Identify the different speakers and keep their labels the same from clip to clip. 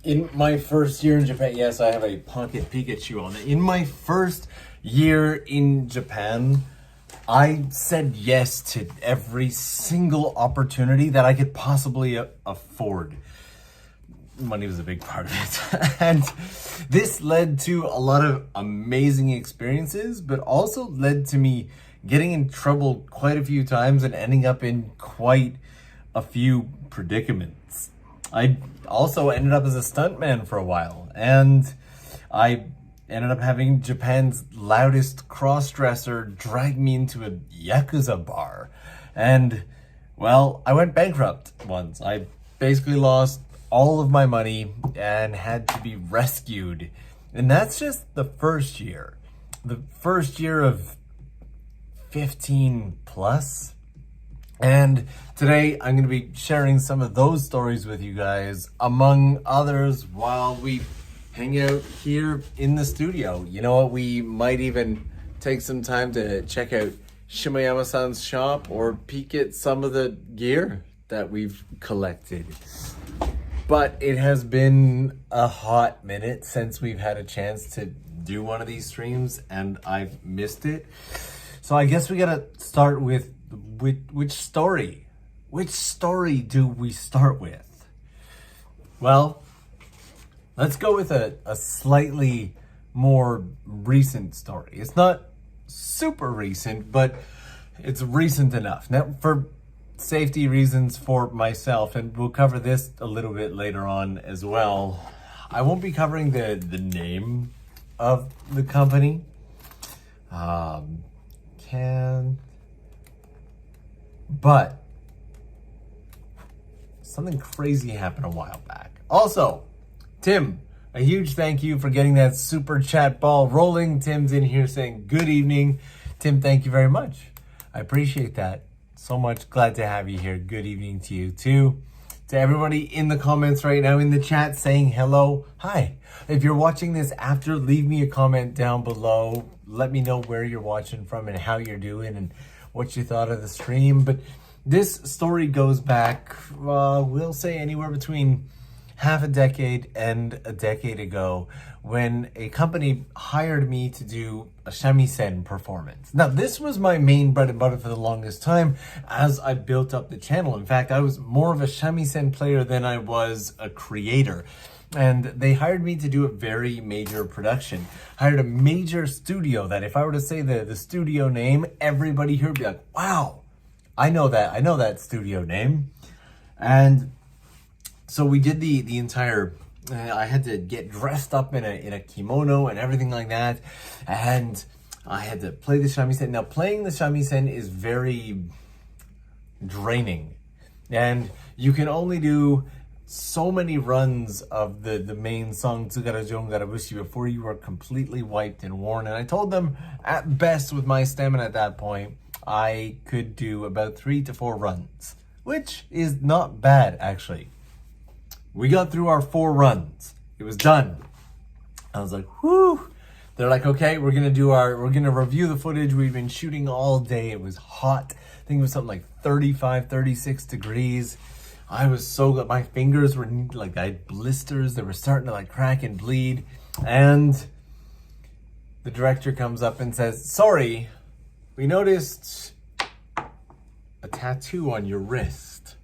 Speaker 1: In my first year in Japan, yes, I have a pocket Pikachu on it. In my first year in Japan, I said yes to every single opportunity that I could possibly afford. Money was a big part of it. And this led to a lot of amazing experiences, but also led to me getting in trouble quite a few times and ending up in quite a few predicaments. I also ended up as a stuntman for a while, and I ended up having Japan's loudest cross-dresser drag me into a Yakuza bar. And, well, I went bankrupt once. I basically lost all of my money and had to be rescued. And that's just the first year. The first year of 15 plus. And today I'm going to be sharing some of those stories with you guys, among others, while we hang out here in the studio. You know what? We might even take some time to check out Shimoyama-san's shop or peek at some of the gear that we've collected. But it has been a hot minute since we've had a chance to do one of these streams, and I've missed it. So I guess we gotta start with which story? Which story do we start with? Well, let's go with a slightly more recent story. It's not super recent, but it's recent enough. Now, for safety reasons for myself, and we'll cover this a little bit later on as well, I won't be covering the name of the company. But something crazy happened a while back. Also, Tim, a huge thank you for getting that super chat ball rolling. Tim's in here saying good evening. Tim, thank you very much. I appreciate that so much. Glad to have you here. Good evening to you too. To everybody in the comments right now in the chat saying hello, hi. If you're watching this after, leave me a comment down below. Let me know where you're watching from and how you're doing and what you thought of the stream. But this story goes back, we'll say anywhere between half a decade and a decade ago, when a company hired me to do a shamisen performance. Now, this was my main bread and butter for the longest time as I built up the channel. In fact, I was more of a shamisen player than I was a creator. And they hired me to do a very major production. Hired a major studio that if I were to say the studio name, everybody here would be like, wow, I know that studio name. And so we did the entire, I had to get dressed up in a kimono and everything like that. And I had to play the shamisen. Now, playing the shamisen is very draining. And you can only do so many runs of the main song Tsugara Jon Garabushi before you are completely wiped and worn. And I told them at best with my stamina at that point, I could do about 3 to 4 runs, which is not bad actually. We got through our 4 runs. It was done. I was like, whew. They're like, okay, we're gonna review the footage. We've been shooting all day. It was hot. I think it was something like 35, 36 degrees. I was so good. My fingers were like, I had blisters. They were starting to like crack and bleed. And the director comes up and says, sorry, we noticed a tattoo on your wrist.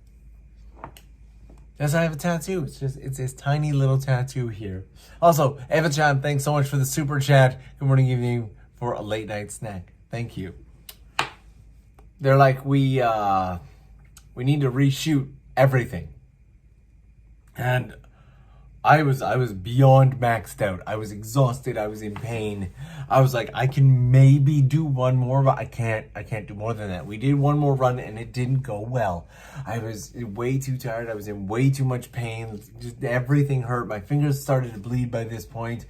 Speaker 1: Yes, I have a tattoo. It's this tiny little tattoo here. Also, Eva-chan, thanks so much for the super chat. Good morning, evening for a late night snack. Thank you. They're like, we need to reshoot everything. And I was beyond maxed out. I was exhausted. I was in pain. I was like, I can maybe do one more, but I can't do more than that. We did one more run and it didn't go well. I was way too tired. I was in way too much pain. Just everything hurt. My fingers started to bleed by this point.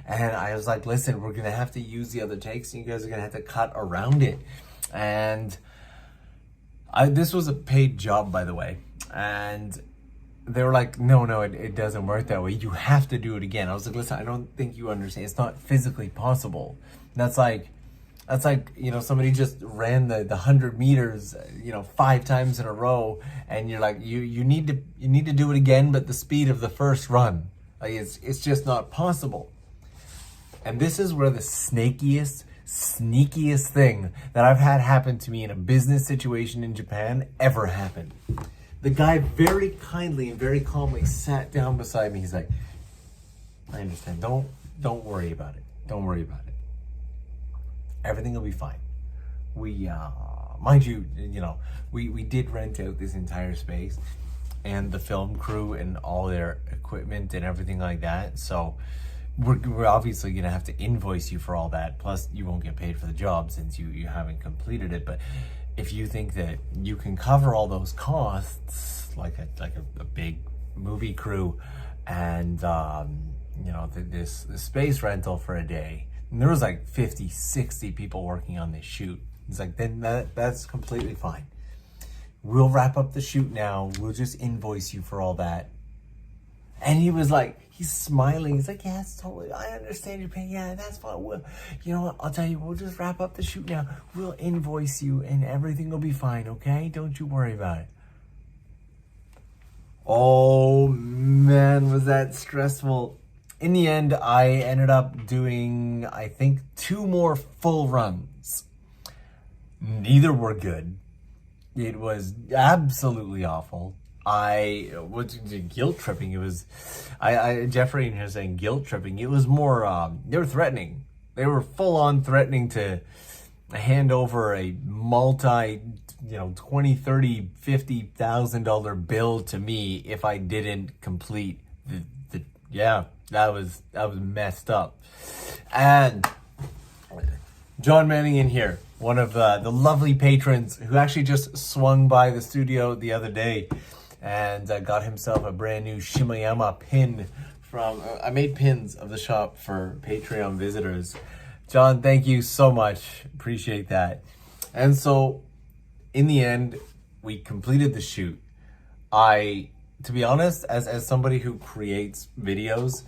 Speaker 1: And I was like, listen, we're going to have to use the other takes and you guys are going to have to cut around it. And this was a paid job, by the way. And they were like, no, it doesn't work that way. You have to do it again. I was like, listen, I don't think you understand. It's not physically possible. That's like, you know, somebody just ran the 100 meters, 5 times in a row. And you're like, you need to do it again, but the speed of the first run. Like it's just not possible. And this is where the sneakiest thing that I've had happen to me in a business situation in Japan ever happened. The guy very kindly and very calmly sat down beside me. He's like, I understand. Don't worry about it. Don't worry about it. Everything will be fine. We, mind you, we did rent out this entire space and the film crew and all their equipment and everything like that. So we're obviously going to have to invoice you for all that. Plus, you won't get paid for the job since you haven't completed it. But if you think that you can cover all those costs, like a big movie crew and, this space rental for a day, and there was like 50, 60 people working on this shoot. It's like, then that's completely fine. We'll wrap up the shoot now. We'll just invoice you for all that. And he was like, he's smiling. He's like, yeah, it's totally, I understand your pain. Yeah, that's fine. You know what? I'll tell you, we'll just wrap up the shoot now. We'll invoice you and everything will be fine, okay? Don't you worry about it. Oh, man, was that stressful. In the end, I ended up doing, I think, 2 more full runs. Neither were good. It was absolutely awful. I was guilt tripping. It was, Jeffrey in here saying guilt tripping. It was more, they were threatening. They were full on threatening to hand over a multi, $20, $30, $50,000 bill to me if I didn't complete that was messed up. And John Manning in here, one of the lovely patrons who actually just swung by the studio the other day and got himself a brand new Shimayama pin from, I made pins of the shop for Patreon visitors. John, thank you so much. Appreciate that. And so in the end, we completed the shoot. To be honest, as somebody who creates videos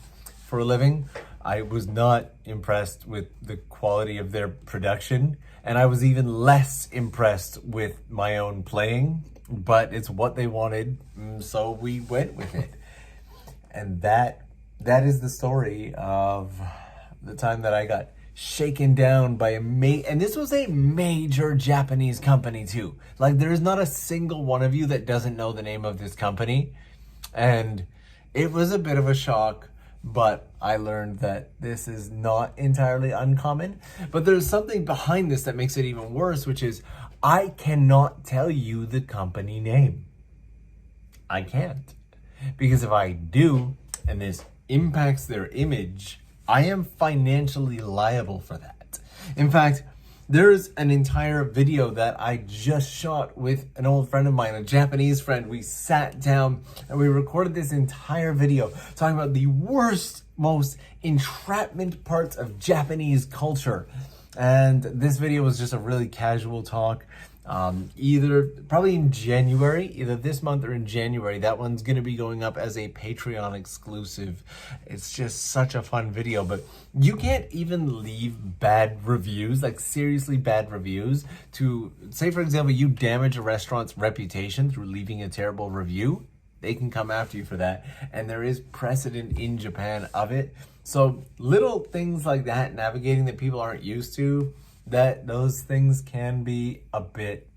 Speaker 1: for a living, I was not impressed with the quality of their production, and I was even less impressed with my own playing, but it's what they wanted, so we went with it. And that is the story of the time that I got shaken down by and this was a major Japanese company too. Like, there is not a single one of you that doesn't know the name of this company, and it was a bit of a shock. But I learned that this is not entirely uncommon. But there's something behind this that makes it even worse, which is I cannot tell you the company name. I can't. Because if I do, and this impacts their image, I am financially liable for that. In fact, there's an entire video that I just shot with an old friend of mine, a Japanese friend. We sat down and we recorded this entire video talking about the worst, most entrapment parts of Japanese culture. And this video was just a really casual talk. Probably in January, either this month or in January. That one's going to be going up as a Patreon exclusive. It's just such a fun video, but you can't even leave bad reviews, like seriously bad reviews, to say, for example, you damage a restaurant's reputation through leaving a terrible review. They can come after you for that, and there is precedent in Japan of it. So little things like that, navigating that people aren't used to, that those things can be a bit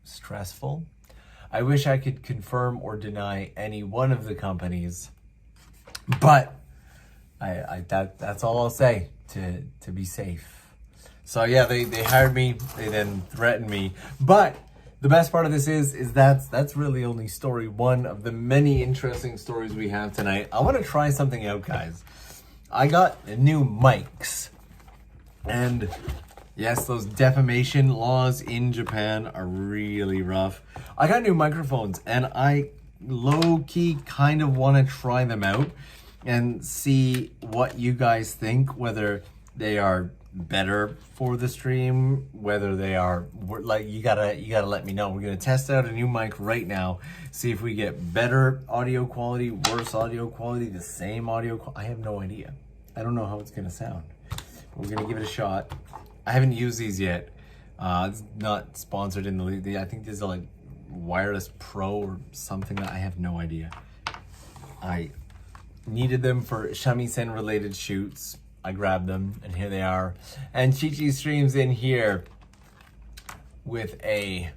Speaker 1: stressful. I wish I could confirm or deny any one of the companies, but that's all I'll say to be safe. So yeah, they hired me, they then threatened me, but the best part of this is that's really only story one of the many interesting stories we have tonight. I want to try something out, guys. I got new mics, and yes, those defamation laws in Japan are really rough. I got new microphones, and I low-key kind of want to try them out and see what you guys think, whether they are better for the stream, whether they are, like, you gotta let me know. We're gonna test out a new mic right now, see if we get better audio quality, worse audio quality, the same audio quality. I have no idea. I don't know how it's gonna sound. We're gonna give it a shot. I haven't used these yet. It's not sponsored in the league. I think these are like Wireless Pro or something. I have no idea. needed them for Shamisen related shoots. I grabbed them and here they are. And Chi-Chi streams in here with a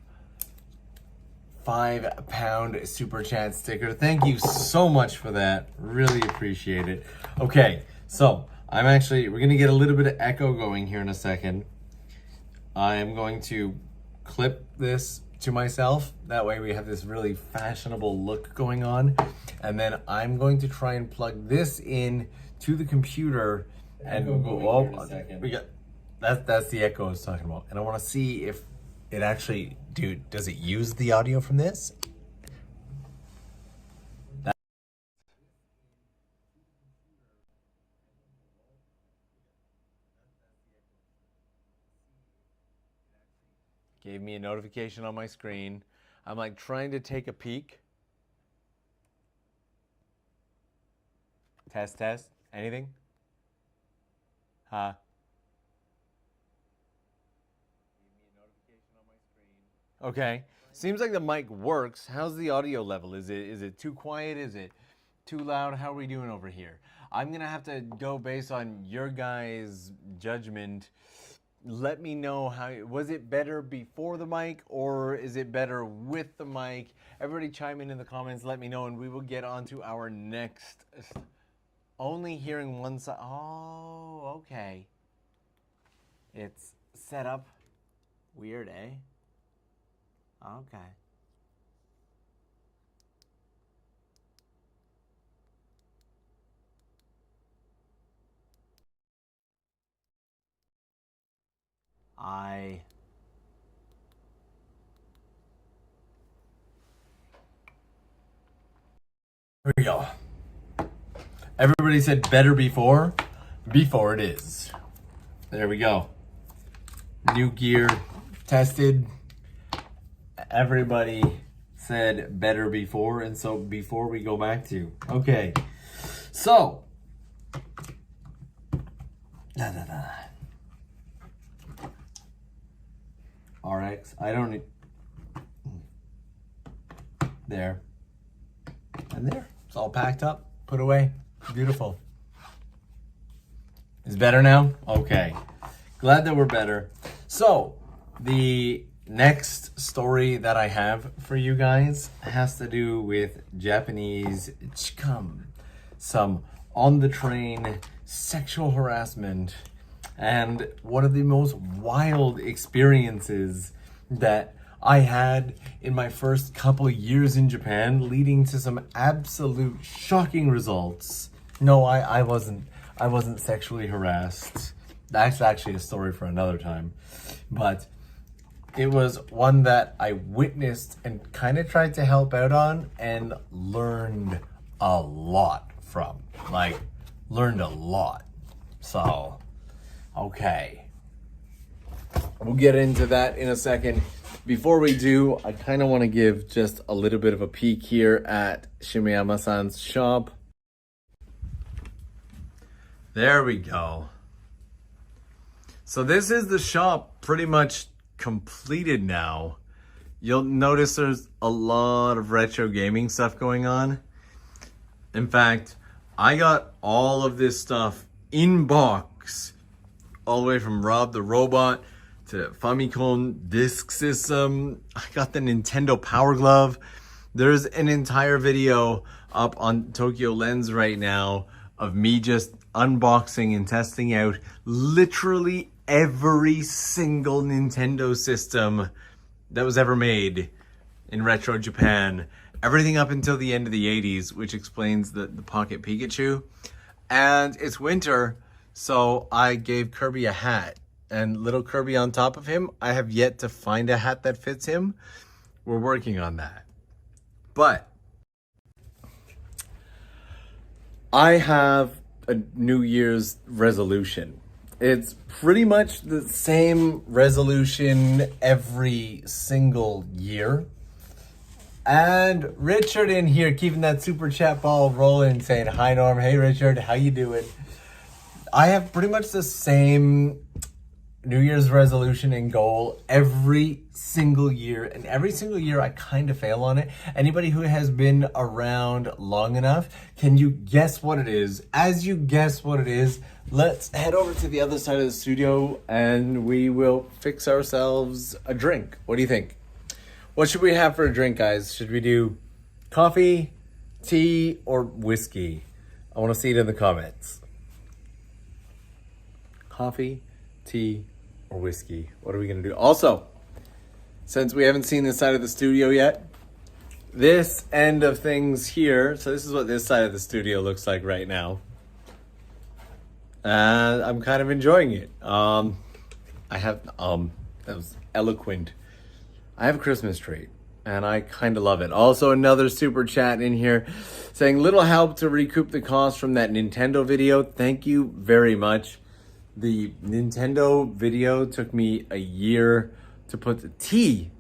Speaker 1: £5 super chat sticker. Thank you so much for that. Really appreciate it. Okay, so we're gonna get a little bit of echo going here in a second. I am going to clip this to myself. That way we have this really fashionable look going on. And then I'm going to try and plug this in to the computer and we got that's the echo I was talking about. And I want to see if it actually, dude, does it use the audio from this? Gave me a notification on my screen. I'm like trying to take a peek. Test, test. Anything? Huh? Okay. Seems like the mic works. How's the audio level? Is it too quiet? Is it too loud? How are we doing over here? I'm gonna have to go based on your guys' judgment. Let me know was it better before the mic or is it better with the mic? Everybody chime in the comments, let me know, and we will get on to our next. Only hearing one side. Oh, okay. It's set up weird, eh? Okay. Here we go. Everybody said better before. Before it is. There we go. New gear tested. Everybody said better before, and so before we go back to. Okay. So. RX. I don't need. There. And there. It's all packed up. Put away. Beautiful. Is better now? Okay. Glad that we're better. So, the next story that I have for you guys has to do with Japanese chikam. Some on the train sexual harassment and one of the most wild experiences that I had in my first couple of years in Japan, leading to some absolute shocking results. No, I wasn't sexually harassed. That's actually a story for another time. But it was one that I witnessed and kind of tried to help out on and learned a lot from. Like, learned a lot. So, okay. We'll get into that in a second. Before we do, I kind of want to give just a little bit of a peek here at Shimeyama-san's shop. There we go. So this is the shop pretty much completed now. You'll notice there's a lot of retro gaming stuff going on. In fact, I got all of this stuff in box, all the way from Rob the Robot to Famicom Disk System. I got the Nintendo Power Glove. There's an entire video up on TOKYOLENS right now of me just unboxing and testing out literally every single Nintendo system that was ever made in retro Japan. Everything up until the end of the 80s, which explains the Pocket Pikachu. And it's winter, so I gave Kirby a hat. And little Kirby on top of him, I have yet to find a hat that fits him. We're working on that. But I have a New Year's resolution. It's pretty much the same resolution every single year. And Richard in here keeping that super chat ball rolling, saying hi Norm. Hey Richard, how you doing? I have pretty much the same New Year's resolution and goal every single year. And every single year I kind of fail on it. Anybody who has been around long enough, can you guess what it is? As you guess what it is, let's head over to the other side of the studio and we will fix ourselves a drink. What do you think? What should we have for a drink, guys? Should we do coffee, tea, or whiskey? I want to see it in the comments. Coffee, tea, or whiskey? What are we going to do? Also, since we haven't seen this side of the studio yet, this end of things here, so this is what this side of the studio looks like right now. And I'm kind of enjoying it. That was eloquent. I have a Christmas tree, and I kind of love it. Also, another super chat in here saying, little help to recoup the cost from that Nintendo video. Thank you very much. The Nintendo video took me a year to put the tea.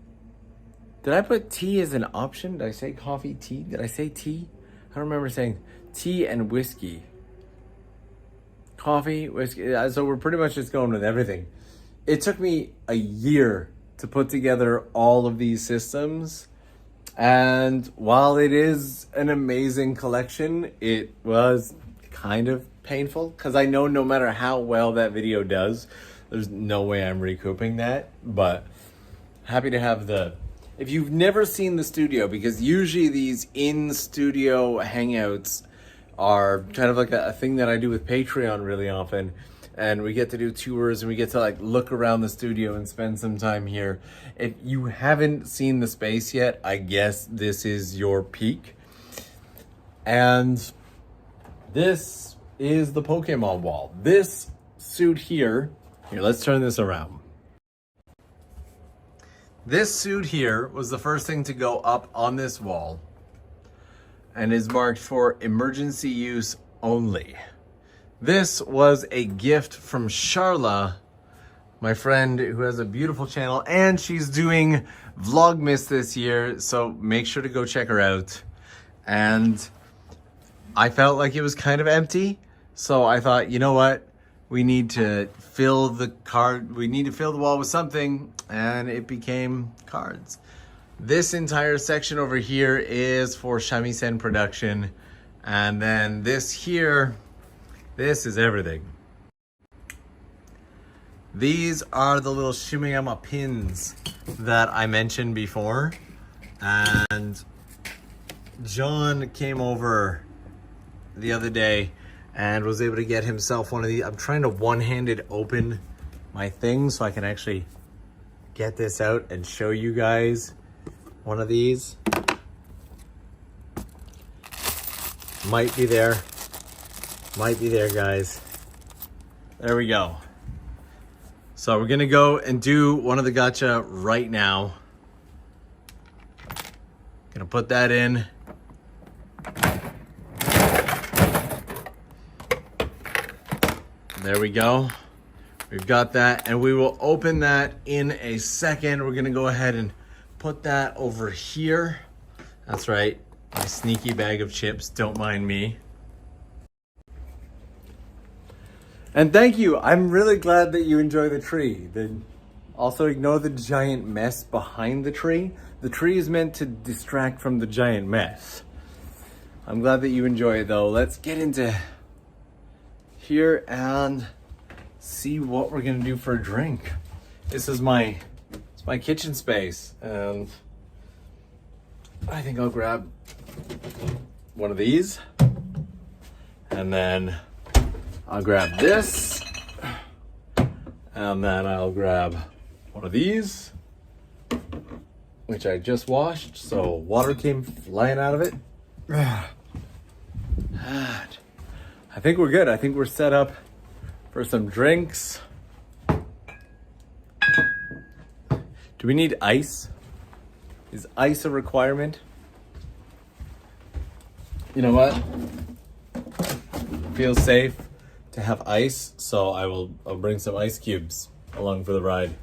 Speaker 1: Did I put tea as an option? Did I say coffee, tea? Did I say tea? I don't remember saying tea and whiskey. Coffee, whiskey. So we're pretty much just going with everything. It took me a year to put together all of these systems. And while it is an amazing collection, it was kind of painful because I know no matter how well that video does, there's no way I'm recouping that. But happy to have if you've never seen the studio, because usually these in-studio hangouts are kind of like a thing that I do with Patreon really often, and we get to do tours and we get to like look around the studio and spend some time here. If you haven't seen the space yet, I guess this is your peak. And this is the Pokemon wall. This suit here, let's turn this around. This suit here was the first thing to go up on this wall and is marked for emergency use only. This was a gift from Charla, my friend who has a beautiful channel, and she's doing Vlogmas this year, so make sure to go check her out. And I felt like it was kind of empty, so I thought, you know what? We need to fill the wall with something, and it became cards. This entire section over here is for Shamisen production, and then this here, this is everything. These are the little Shimiyama pins that I mentioned before, and John came over the other day and was able to get himself one of these. I'm trying to one-handed open my thing so I can actually get this out and show you guys one of these. Might be there, guys. There we go. So we're gonna go and do one of the gacha right now. Gonna put that in. There we go. We've got that, and we will open that in a second. We're gonna go ahead and put that over here. That's right, my sneaky bag of chips, don't mind me. And thank you, I'm really glad that you enjoy the tree. Also ignore the giant mess behind the tree. The tree is meant to distract from the giant mess. I'm glad that you enjoy it though. Let's get into here and see what we're gonna do for a drink. This is my kitchen space, and I think I'll grab one of these, and then I'll grab this, and then I'll grab one of these, which I just washed, so water came flying out of it. I think we're good. I think we're set up for some drinks. Do we need ice? Is ice a requirement? You know what? Feels safe to have ice, so I'll bring some ice cubes along for the ride.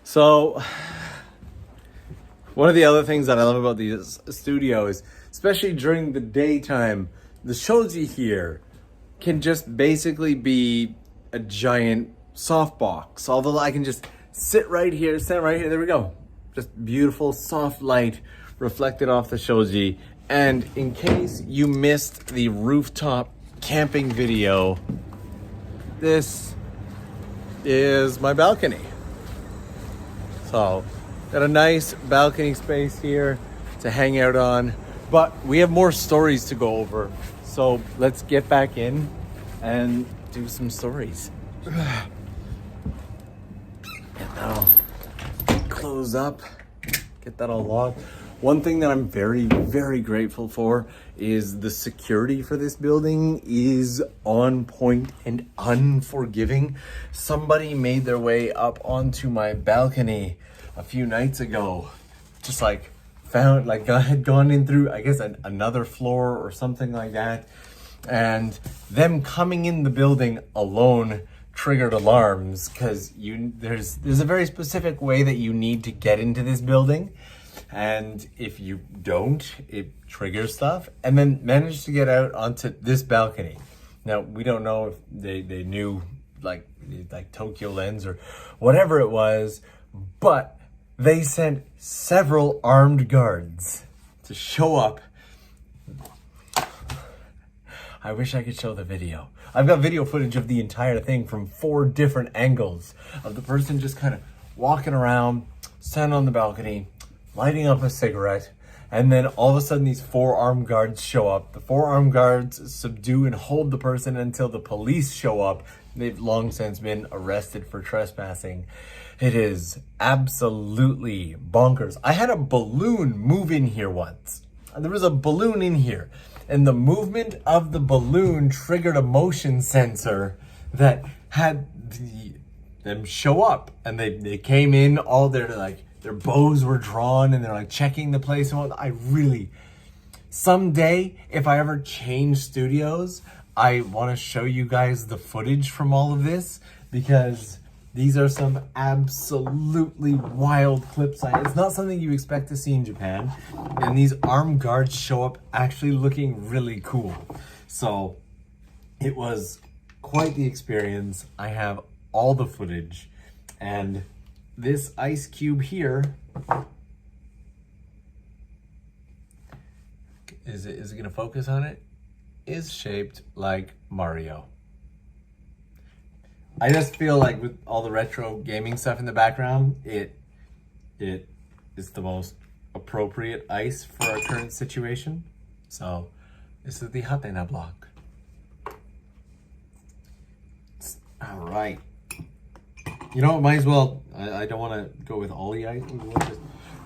Speaker 1: So, one of the other things that I love about these studios, especially during the daytime, the shoji here can just basically be a giant softbox. Although I can just stand right here. There we go. Just beautiful soft light reflected off the shoji. And in case you missed the rooftop camping video, this is my balcony. So, got a nice balcony space here to hang out on. But we have more stories to go over. So let's get back in and do some stories. Get that all closed up. Get that all locked. One thing that I'm very, very grateful for is the security for this building is on point and unforgiving. Somebody made their way up onto my balcony a few nights ago. Just like found, like I had gone in through, I guess, another floor or something like that. And them coming in the building alone triggered alarms because there's a very specific way that you need to get into this building. And if you don't, it triggers stuff. And then managed to get out onto this balcony. Now, we don't know if they knew like TOKYOLENS or whatever it was, but they sent several armed guards to show up. I wish I could show the video. I've got video footage of the entire thing from 4 different angles of the person just kind of walking around, standing on the balcony, lighting up a cigarette, and then all of a sudden these 4 armed guards show up. The 4 armed guards subdue and hold the person until the police show up. They've long since been arrested for trespassing. It is absolutely bonkers. I had a balloon move in here once. There was a balloon in here, and the movement of the balloon triggered a motion sensor that had them show up. And they came in, all their bows were drawn, and they're like checking the place and whatnot. Someday, if I ever change studios, I want to show you guys the footage from all of this, because these are some absolutely wild clips. It's not something you expect to see in Japan. And these armed guards show up actually looking really cool. So it was quite the experience. I have all the footage. And this ice cube here, is it going to focus on it? Is shaped like Mario. I just feel like with all the retro gaming stuff in the background, it is the most appropriate ice for our current situation. So this is the Hatena block. All right. You know, might as well, I don't want to go with all the ice.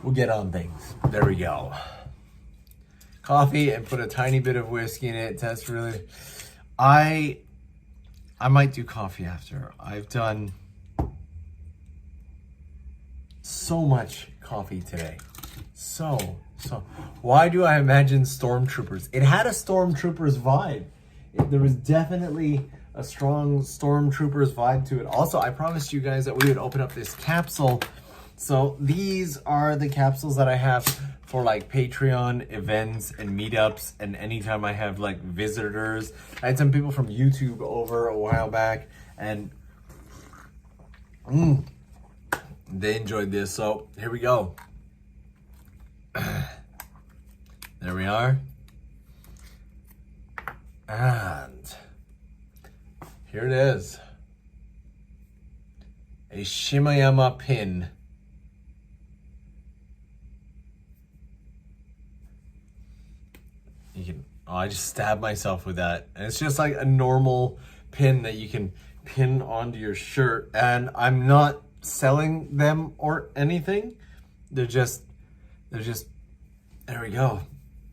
Speaker 1: We'll get on things. There we go. Coffee and put a tiny bit of whiskey in it. That's really, I might do coffee after. I've done so much coffee today. So. Why do I imagine Stormtroopers? It had a Stormtroopers vibe. There was definitely a strong Stormtroopers vibe to it. Also, I promised you guys that we would open up this capsule. So these are the capsules that I have for like Patreon events and meetups, and anytime I have like visitors. I had some people from YouTube over a while back, and they enjoyed this. So here we go. There we are. And here it is. A Shimayama pin. You can, I just stabbed myself with that. And it's just like a normal pin that you can pin onto your shirt. And I'm not selling them or anything. They're just, there we go.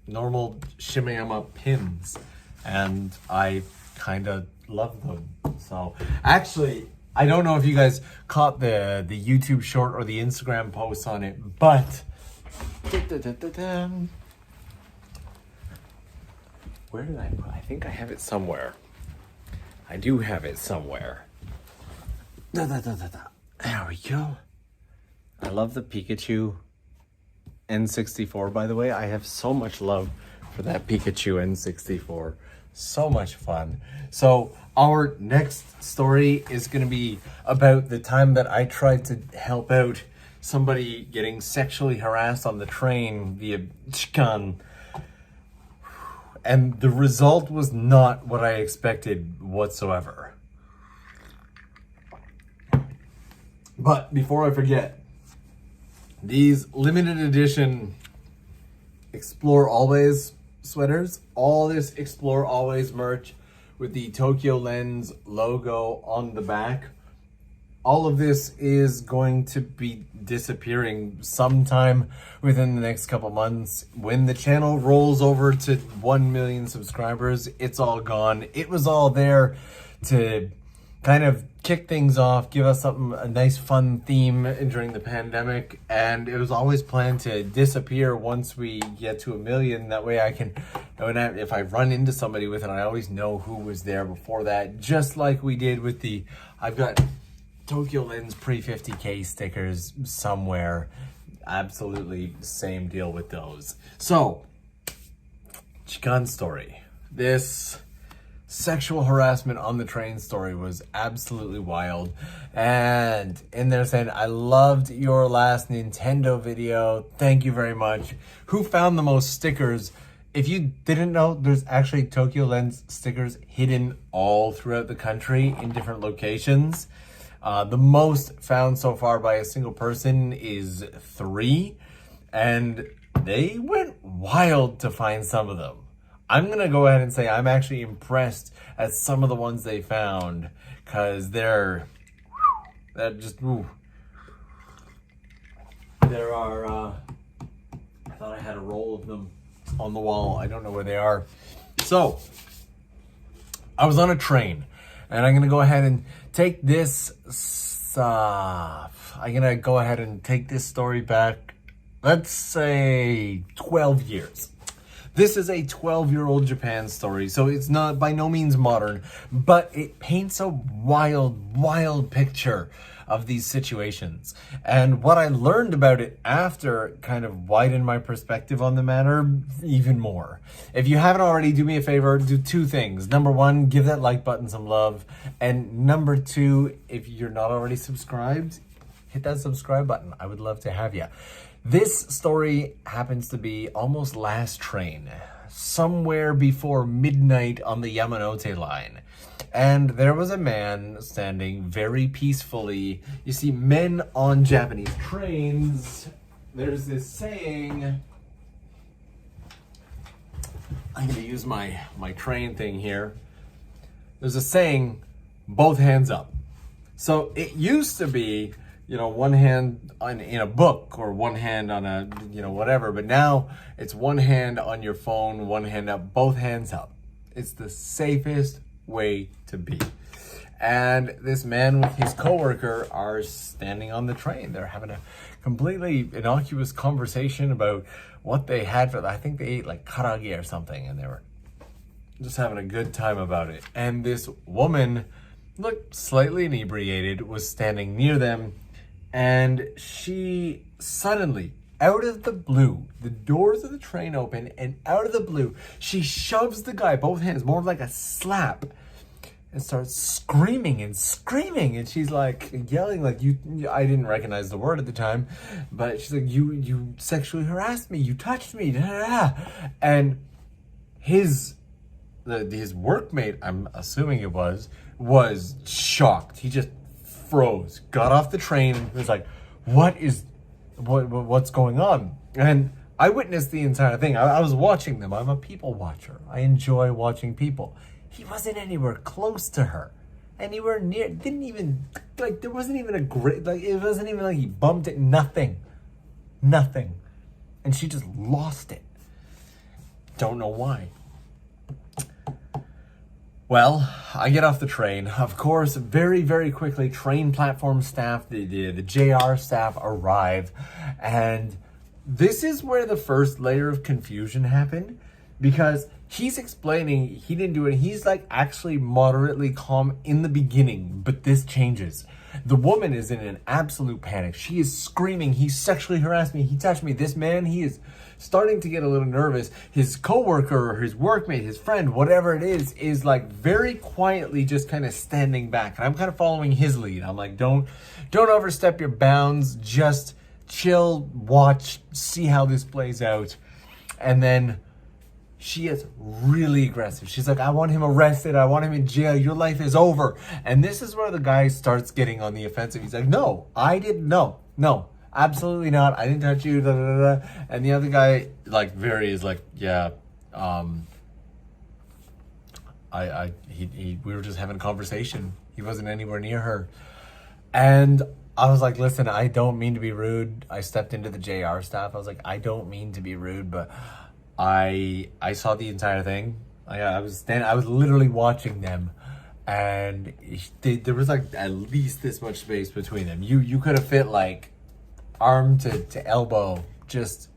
Speaker 1: Normal Shimayama pins. And I kind of love them. So actually, I don't know if you guys caught the YouTube short or the Instagram post on it, but where did I put? I think I have it somewhere. I do have it somewhere. There we go. I love the Pikachu N64, by the way. I have so much love for that Pikachu N64. So much fun. So our next story is going to be about the time that I tried to help out somebody getting sexually harassed on the train via chikan. And the result was not what I expected whatsoever. But before I forget, these limited edition Explore Always sweaters, all this Explore Always merch with the TOKYOLENS logo on the back, all of this is going to be disappearing sometime within the next couple months. When the channel rolls over to 1 million subscribers, it's all gone. It was all there to kind of kick things off, give us a nice fun theme during the pandemic, and it was always planned to disappear once we get to 1 million. That way I can, if I run into somebody with it, I always know who was there before that, just like we did with I've got TOKYOLENS pre-50K stickers somewhere. Absolutely same deal with those. So, chikan story. This sexual harassment on the train story was absolutely wild. And in there saying, I loved your last Nintendo video. Thank you very much. Who found the most stickers? If you didn't know, there's actually TOKYOLENS stickers hidden all throughout the country in different locations. The most found so far by a single person is 3, and they went wild to find some of them. I'm going to go ahead and say I'm actually impressed at some of the ones they found, because they're just, there are, I thought I had a roll of them on the wall. I don't know where they are. So, I was on a train, and I'm going to go ahead and take this, story back, let's say 12 years. This is a 12-year-old Japan story, so it's not by no means modern, but it paints a wild, wild picture of these situations. And what I learned about it after kind of widened my perspective on the matter even more. If you haven't already, do me a favor, do 2 things. Number 1, give that like button some love. And number 2, if you're not already subscribed, hit that subscribe button. I would love to have you. This story happens to be almost last train, somewhere before midnight on the Yamanote line. And there was a man standing very peacefully. You see, men on Japanese trains, there's this saying, I'm going to use my train thing here. There's a saying, both hands up. So it used to be, one hand in a book or one hand on a, whatever. But now it's one hand on your phone, one hand up, both hands up. It's the safest way to be. And this man with his coworker are standing on the train. They're having a completely innocuous conversation about what they had for, I think they ate like karage or something, and they were just having a good time about it. And this woman, looked slightly inebriated, was standing near them. And she suddenly, out of the blue, the doors of the train open, and out of the blue, she shoves the guy, both hands, more like a slap, and starts screaming and screaming. And she's like yelling, like, I didn't recognize the word at the time, but she's like, you sexually harassed me, you touched me, da, da, da. And his workmate, I'm assuming it was shocked. He just froze, got off the train, and was like, what's going on? And I witnessed the entire thing. I was watching them. I'm a people watcher. I enjoy watching people. He wasn't anywhere close to her. Anywhere near, didn't even, like, there wasn't even a great, like, it wasn't even like he bumped it, nothing. And she just lost it. Don't know why. Well, I get off the train. Of course, very, very quickly, train platform staff, the JR staff arrive. And this is where the first layer of confusion happened, because he's explaining he didn't do it. He's like actually moderately calm in the beginning, but this changes. The woman is in an absolute panic. She is screaming, he sexually harassed me, he touched me. This man, he is starting to get a little nervous. His coworker or his workmate, his friend, whatever it is like very quietly just kind of standing back. And I'm kind of following his lead. I'm like, don't overstep your bounds. Just chill, watch, see how this plays out. And then she is really aggressive. She's like, I want him arrested. I want him in jail. Your life is over. And this is where the guy starts getting on the offensive. He's like, no, I didn't know. No, absolutely not. I didn't touch you. Da, da, da, da. And the other guy, like, is like, yeah, we were just having a conversation. He wasn't anywhere near her. And I was like, listen, I don't mean to be rude. I stepped into the JR staff. I was like, I don't mean to be rude, but I saw the entire thing. I was literally watching them, and there was like at least this much space between them. You could have fit like arm to elbow, just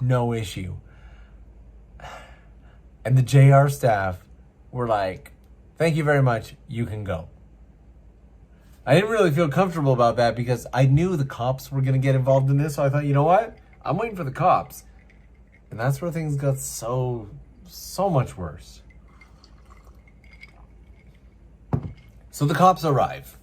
Speaker 1: no issue. And the JR staff were like, thank you very much, you can go. I didn't really feel comfortable about that because I knew the cops were going to get involved in this. So I thought, you know what? I'm waiting for the cops. And that's where things got so much worse. So the cops arrive.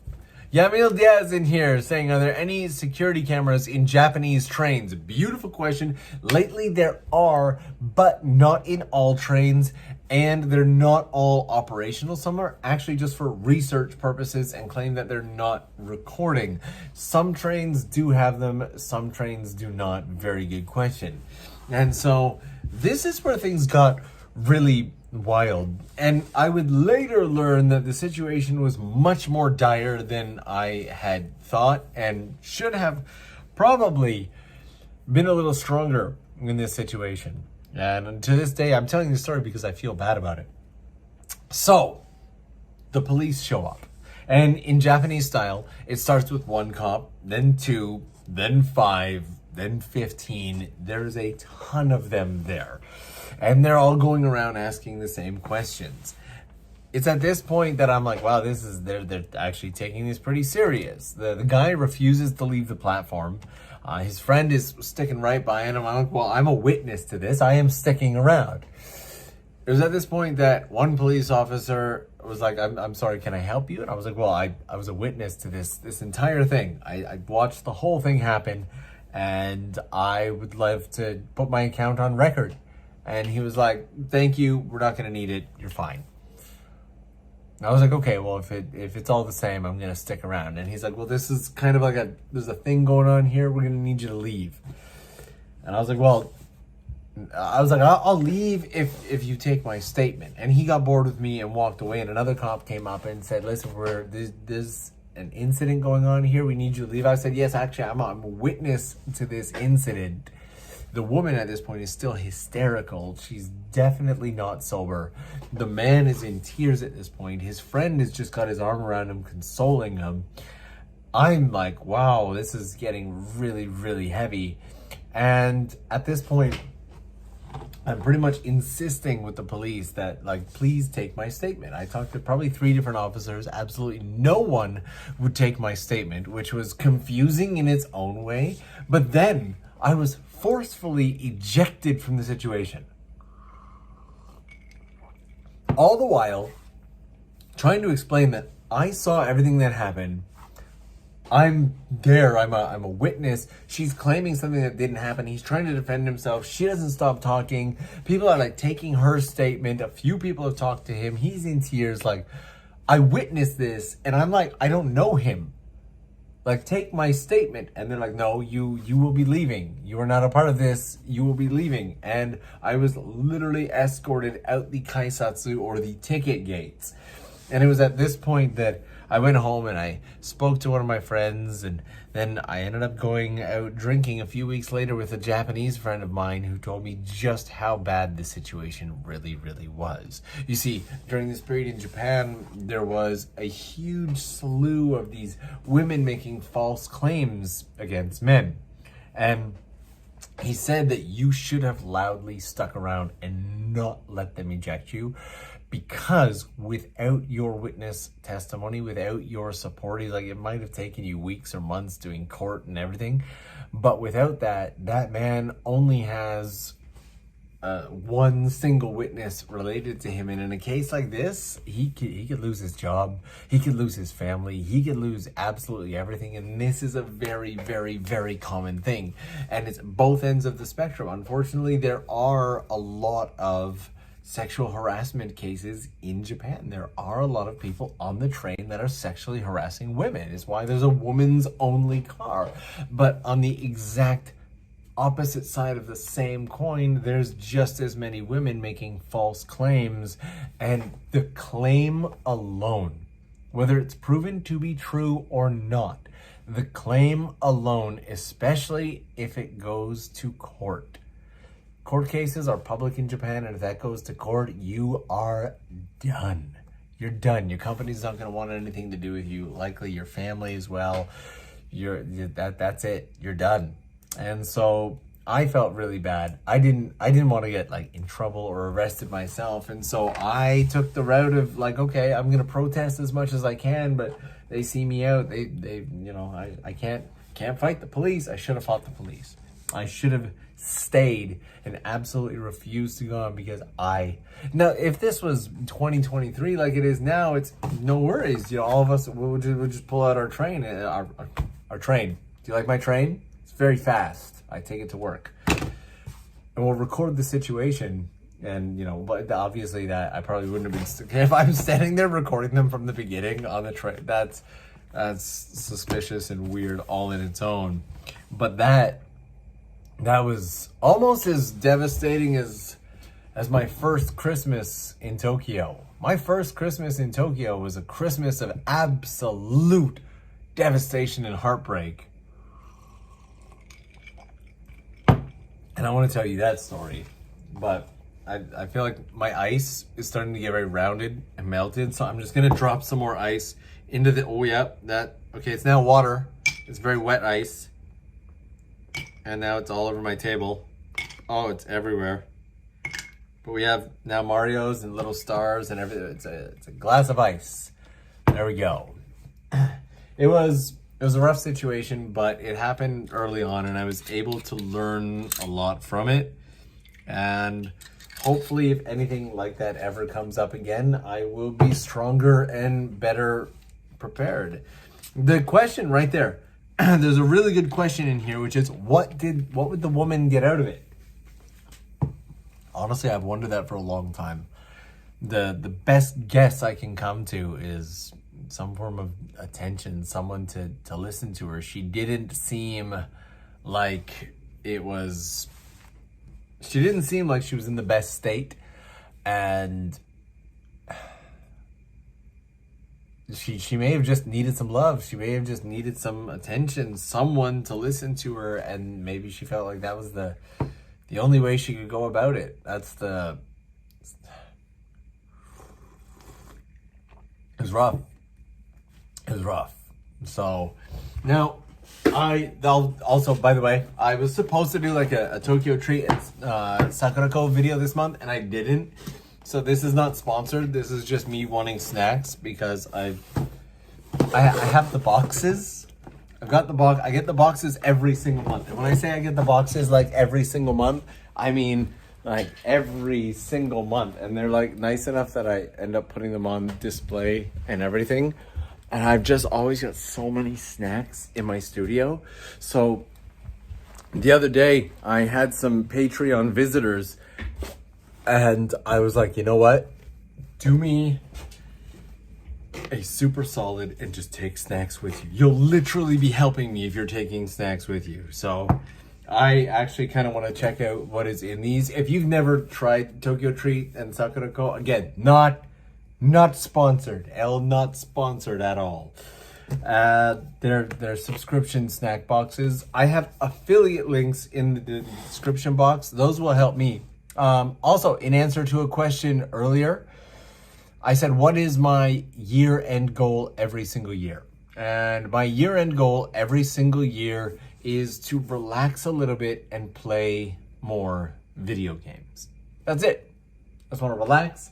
Speaker 1: Yamil Diaz in here saying, are there any security cameras in Japanese trains? Beautiful question. Lately there are, but not in all trains. And they're not all operational. Some are actually just for research purposes and claim that they're not recording. Some trains do have them, some trains do not. Very good question. And so this is where things got really wild. And I would later learn that the situation was much more dire than I had thought and should have probably been a little stronger in this situation. And to this day, I'm telling the story because I feel bad about it. So, the police show up. And in Japanese style, it starts with one cop, then two, then 5, then 15. There's a ton of them there. And they're all going around asking the same questions. It's at this point that I'm like, wow, they're actually taking this pretty serious. The guy refuses to leave the platform. His friend is sticking right by him. I'm like, well, I'm a witness to this. I am sticking around. It was at this point that one police officer was like, I'm sorry, can I help you? And I was like, well, I was a witness to this entire thing. I watched the whole thing happen, and I would love to put my account on record. And he was like, thank you, we're not going to need it, you're fine. And I was like, okay, well, if it's all the same, I'm going to stick around. And he's like, well, this is kind of like there's a thing going on here, we're going to need you to leave. And I was like, well, I'll leave if you take my statement. And he got bored with me and walked away, and another cop came up and said, listen, there's an incident going on here, we need you to leave. I said, yes, actually, I'm a witness to this incident. The woman at this point is still hysterical. She's definitely not sober. The man is in tears at this point. His friend has just got his arm around him, consoling him. I'm like, wow, this is getting really, really heavy. And at this point, I'm pretty much insisting with the police that, like, please take my statement. I talked to probably 3 different officers. Absolutely no one would take my statement, which was confusing in its own way. But then I was forcefully ejected from the situation. All the while, trying to explain that I saw everything that happened. I'm there, I'm a witness. She's claiming something that didn't happen. He's trying to defend himself. She doesn't stop talking. People are like taking her statement. A few people have talked to him. He's in tears. Like, I witnessed this, and I'm like, I don't know him. Like, take my statement. And they're like, no, you will be leaving. You are not a part of this. You will be leaving. And I was literally escorted out the kaisatsu, or the ticket gates. And it was at this point that I went home and I spoke to one of my friends, and then I ended up going out drinking a few weeks later with a Japanese friend of mine who told me just how bad the situation really, really was. You see, during this period in Japan, there was a huge slew of these women making false claims against men. And He said that you should have loudly stuck around and not let them eject you, because without your witness testimony, without your support, he's like, it might have taken you weeks or months doing court and everything, but without that, that man only has one single witness related to him, and in a case like this, he could lose his job, he could lose his family, he could lose absolutely everything. And this is a very, very, very common thing, and it's both ends of the spectrum. Unfortunately, there are a lot of sexual harassment cases in Japan. There are a lot of people on the train that are sexually harassing women. It's why there's a woman's only car. But on the exact opposite side of the same coin, there's just as many women making false claims, and the claim alone, whether it's proven to be true or not, the claim alone, especially if it goes to court. Court cases are public in Japan, and if that goes to court, you are done. You're done. Your company's not going to want anything to do with you. Likely your family as well. That's it. You're done. And so I felt really bad. I didn't want to get like in trouble or arrested myself. And so I took the route of like, okay, I'm going to protest as much as I can, but they see me out. They I can't fight the police. I should have fought the police. I should have stayed and absolutely refused to go on, because now if this was 2023 like it is now, it's no worries. All of us we'll just pull out our train, our train. Do you like my train? It's very fast. I take it to work, and we'll record the situation. And but obviously that I probably wouldn't have been if I'm standing there recording them from the beginning on the train. That's suspicious and weird all in its own. But that was almost as devastating as my first Christmas in Tokyo. My first Christmas in Tokyo was a Christmas of absolute devastation and heartbreak. And I want to tell you that story, but I feel like my ice is starting to get very rounded and melted, so I'm just going to drop some more ice into the, okay, it's now water. It's very wet ice. And now it's all over my table. Oh, it's everywhere. But we have now Mario's and little stars and everything. It's a glass of ice. There we go. It was a rough situation, but it happened early on, and I was able to learn a lot from it. And hopefully, if anything like that ever comes up again, I will be stronger and better prepared. The question right there, there's a really good question in here, which is what would the woman get out of it? Honestly, I've wondered that for a long time. The best guess I can come to is some form of attention, someone to listen to her. She didn't seem like she was in the best state, and she may have just needed some love. She may have just needed some attention, someone to listen to her, and maybe she felt like that was the only way she could go about it. It was rough. It was rough. So now I'll also, by the way, I was supposed to do like a Tokyo treat and Sakurako video this month, and I didn't. So this is not sponsored. This is just me wanting snacks because I have the boxes. I get the boxes every single month. And when I say I get the boxes like every single month, I mean like every single month. And they're like nice enough that I end up putting them on display and everything. And I've just always got so many snacks in my studio. So the other day I had some Patreon visitors, and I was like, you know what? Do me a super solid and just take snacks with you. You'll literally be helping me if you're taking snacks with you. So I actually kind of want to check out what is in these. If you've never tried Tokyo Treat and Sakurako, again, not sponsored. Not sponsored at all. They're subscription snack boxes. I have affiliate links in the description box. Those will help me. Also, in answer to a question earlier, I said, what is my year-end goal every single year? And my year-end goal every single year is to relax a little bit and play more video games. That's it. I just want to relax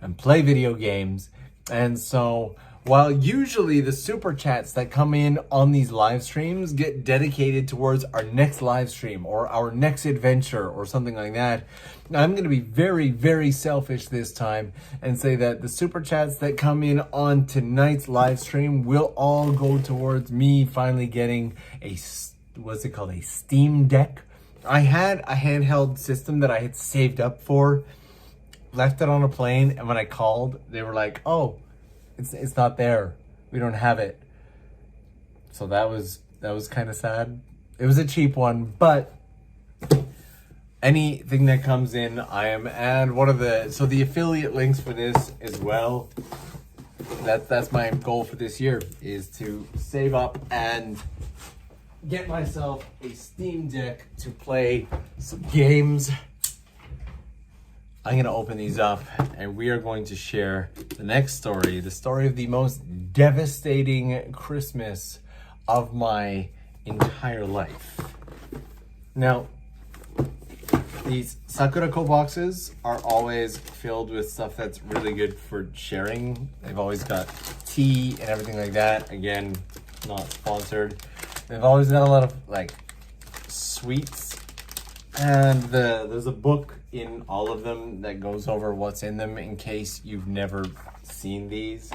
Speaker 1: and play video games. And so while usually the super chats that come in on these live streams get dedicated towards our next live stream or our next adventure or something like that, I'm going to be very, very selfish this time and say that the super chats that come in on tonight's live stream will all go towards me finally getting a, what's it called, a Steam Deck. I had a handheld system that I had saved up for, left it on a plane, and when I called, they were like, oh, it's not there. We don't have it. So that was kind of sad. It was a cheap one, but anything that comes in, I am, and so the affiliate links for this as well. That's my goal for this year, is to save up and get myself a Steam Deck to play some games. I'm going to open these up and we are going to share the next story, the story of the most devastating Christmas of my entire life. Now, these Sakura-ko boxes are always filled with stuff that's really good for sharing. They've always got tea and everything like that. Again, not sponsored. They've always got a lot of like sweets. And there's a book in all of them that goes over what's in them in case you've never seen these.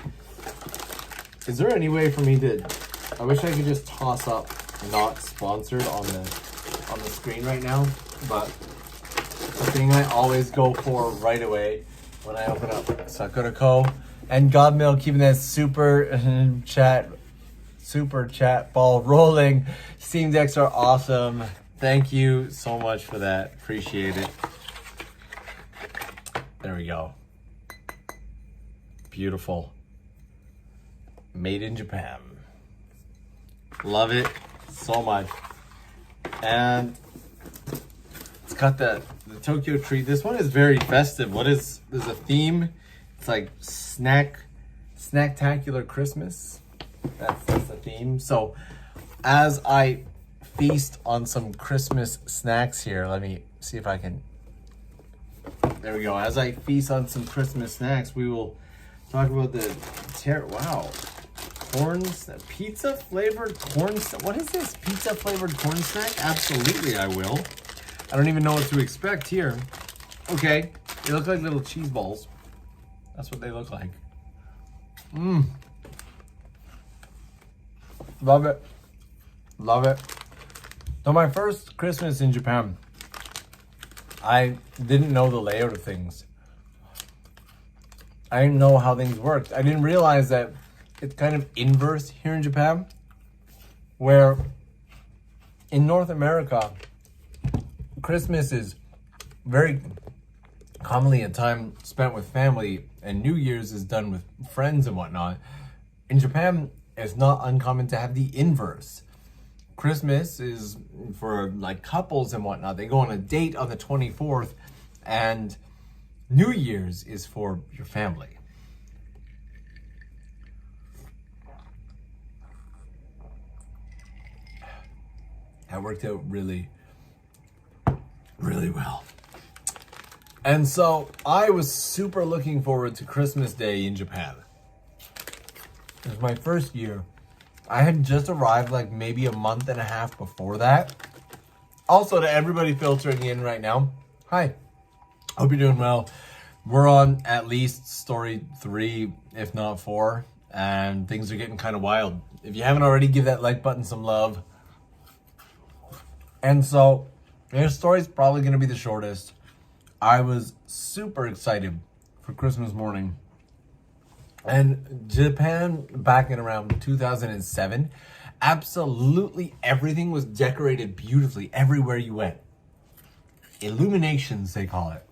Speaker 1: Is there any way for me to, I wish I could just toss up not sponsored on the screen right now, but the thing I always go for right away when I open up Sakura-ko, and Godmill keeping that super chat ball rolling. Steam Decks are awesome. Thank you so much for that. Appreciate it. There we go. Beautiful. Made in Japan. Love it so much. And it's got the Tokyo tree. This one is very festive. There's a theme. It's like snacktacular Christmas. That's the theme. So as I feast on some Christmas snacks here, let me see if I can, there we go. As I feast on some Christmas snacks, we will talk about the pizza flavored corn. What is this? Pizza flavored corn snack? Absolutely, I will. I don't even know what to expect here. Okay, they look like little cheese balls. That's what they look like. Love it. Love it. So my first Christmas in Japan, I didn't know the layout of things. I didn't know how things worked. I didn't realize that it's kind of inverse here in Japan, where in North America, Christmas is very commonly a time spent with family, and New Year's is done with friends and whatnot. In Japan, it's not uncommon to have the inverse. Christmas is for like couples and whatnot. They go on a date on the 24th, and New Year's is for your family. That worked out really, really well. And so I was super looking forward to Christmas Day in Japan. It was my first year. I had just arrived like maybe a month and a half before that. Also, to everybody filtering in right now, hi. Hope you're doing well. We're on at least story 3, if not 4, and things are getting kind of wild. If you haven't already, give that like button some love. And so, this story's probably going to be the shortest. I was super excited for Christmas morning. And Japan, back in around 2007, absolutely everything was decorated beautifully everywhere you went. Illuminations, they call it.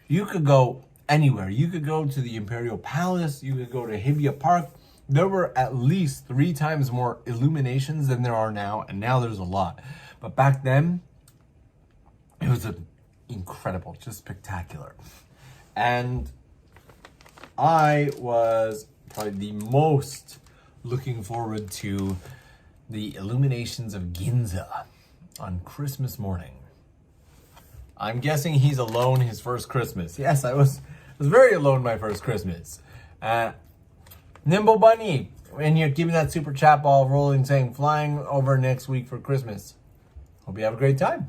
Speaker 1: You could go anywhere. You could go to the Imperial Palace. You could go to Hibiya Park. There were at least 3 times more illuminations than there are now, and now there's a lot. But back then, it was incredible, just spectacular. And I was probably the most looking forward to the illuminations of Ginza on Christmas morning. I'm guessing he's alone his first Christmas. Yes, I was very alone my first Christmas. Nimble Bunny, and you're keeping that super chat ball rolling, saying flying over next week for Christmas. Hope you have a great time.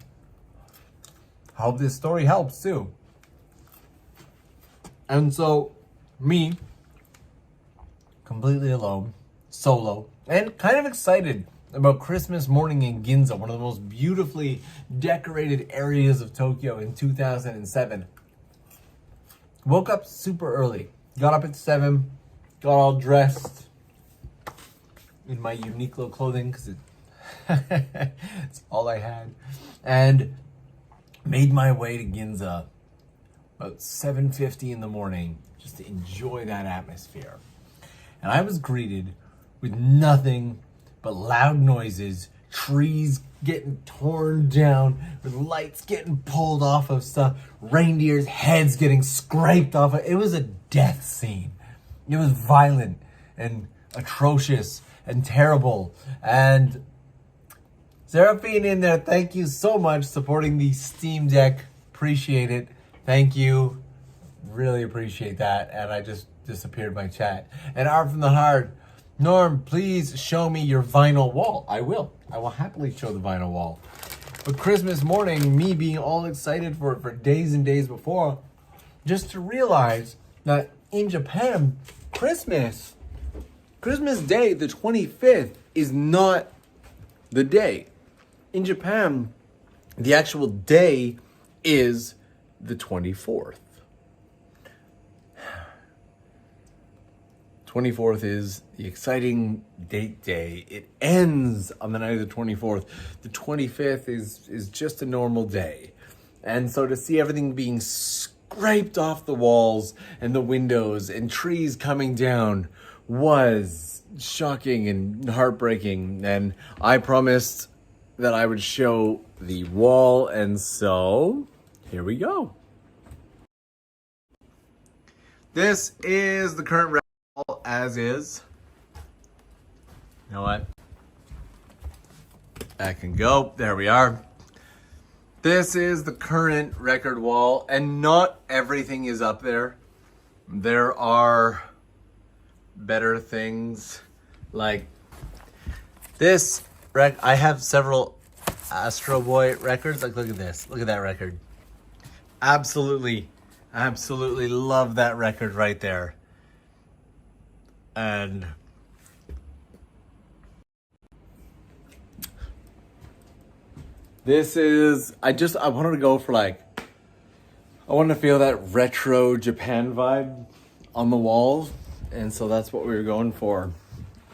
Speaker 1: I hope this story helps too. And so, me, completely alone, solo, and kind of excited about Christmas morning in Ginza, one of the most beautifully decorated areas of Tokyo in 2007. Woke up super early, got up at 7, got all dressed in my Uniqlo clothing because it's all I had, and made my way to Ginza about 7:50 in the morning just to enjoy that atmosphere. And I was greeted with nothing but loud noises, trees getting torn down, with lights getting pulled off of stuff, reindeers' heads getting scraped off of. It was a death scene. It was violent and atrocious and terrible. And Seraphine in there, thank you so much supporting the Steam Deck. Appreciate it. Thank you. Really appreciate that. And I just disappeared my chat. And Art from the Heart, Norm, please show me your vinyl wall. I will. I will happily show the vinyl wall. But Christmas morning, me being all excited for it for days and days before, just to realize that in Japan, Christmas Day, the 25th, is not the day. In Japan, the actual day is the 24th. 24th is the exciting date day. It ends on the night of the 24th. The 25th is just a normal day. And so to see everything being scraped off the walls and the windows and trees coming down was shocking and heartbreaking. And I promised that I would show the wall, and so here we go. This is the current record wall as is. You know what? That can go. There we are. This is the current record wall, and not everything is up there. There are better things like this. I have several Astro Boy records. Like, look at this. Look at that record. Absolutely love that record right there. And this is, I wanted to go for I wanted to feel that retro Japan vibe on the walls. And so that's what we were going for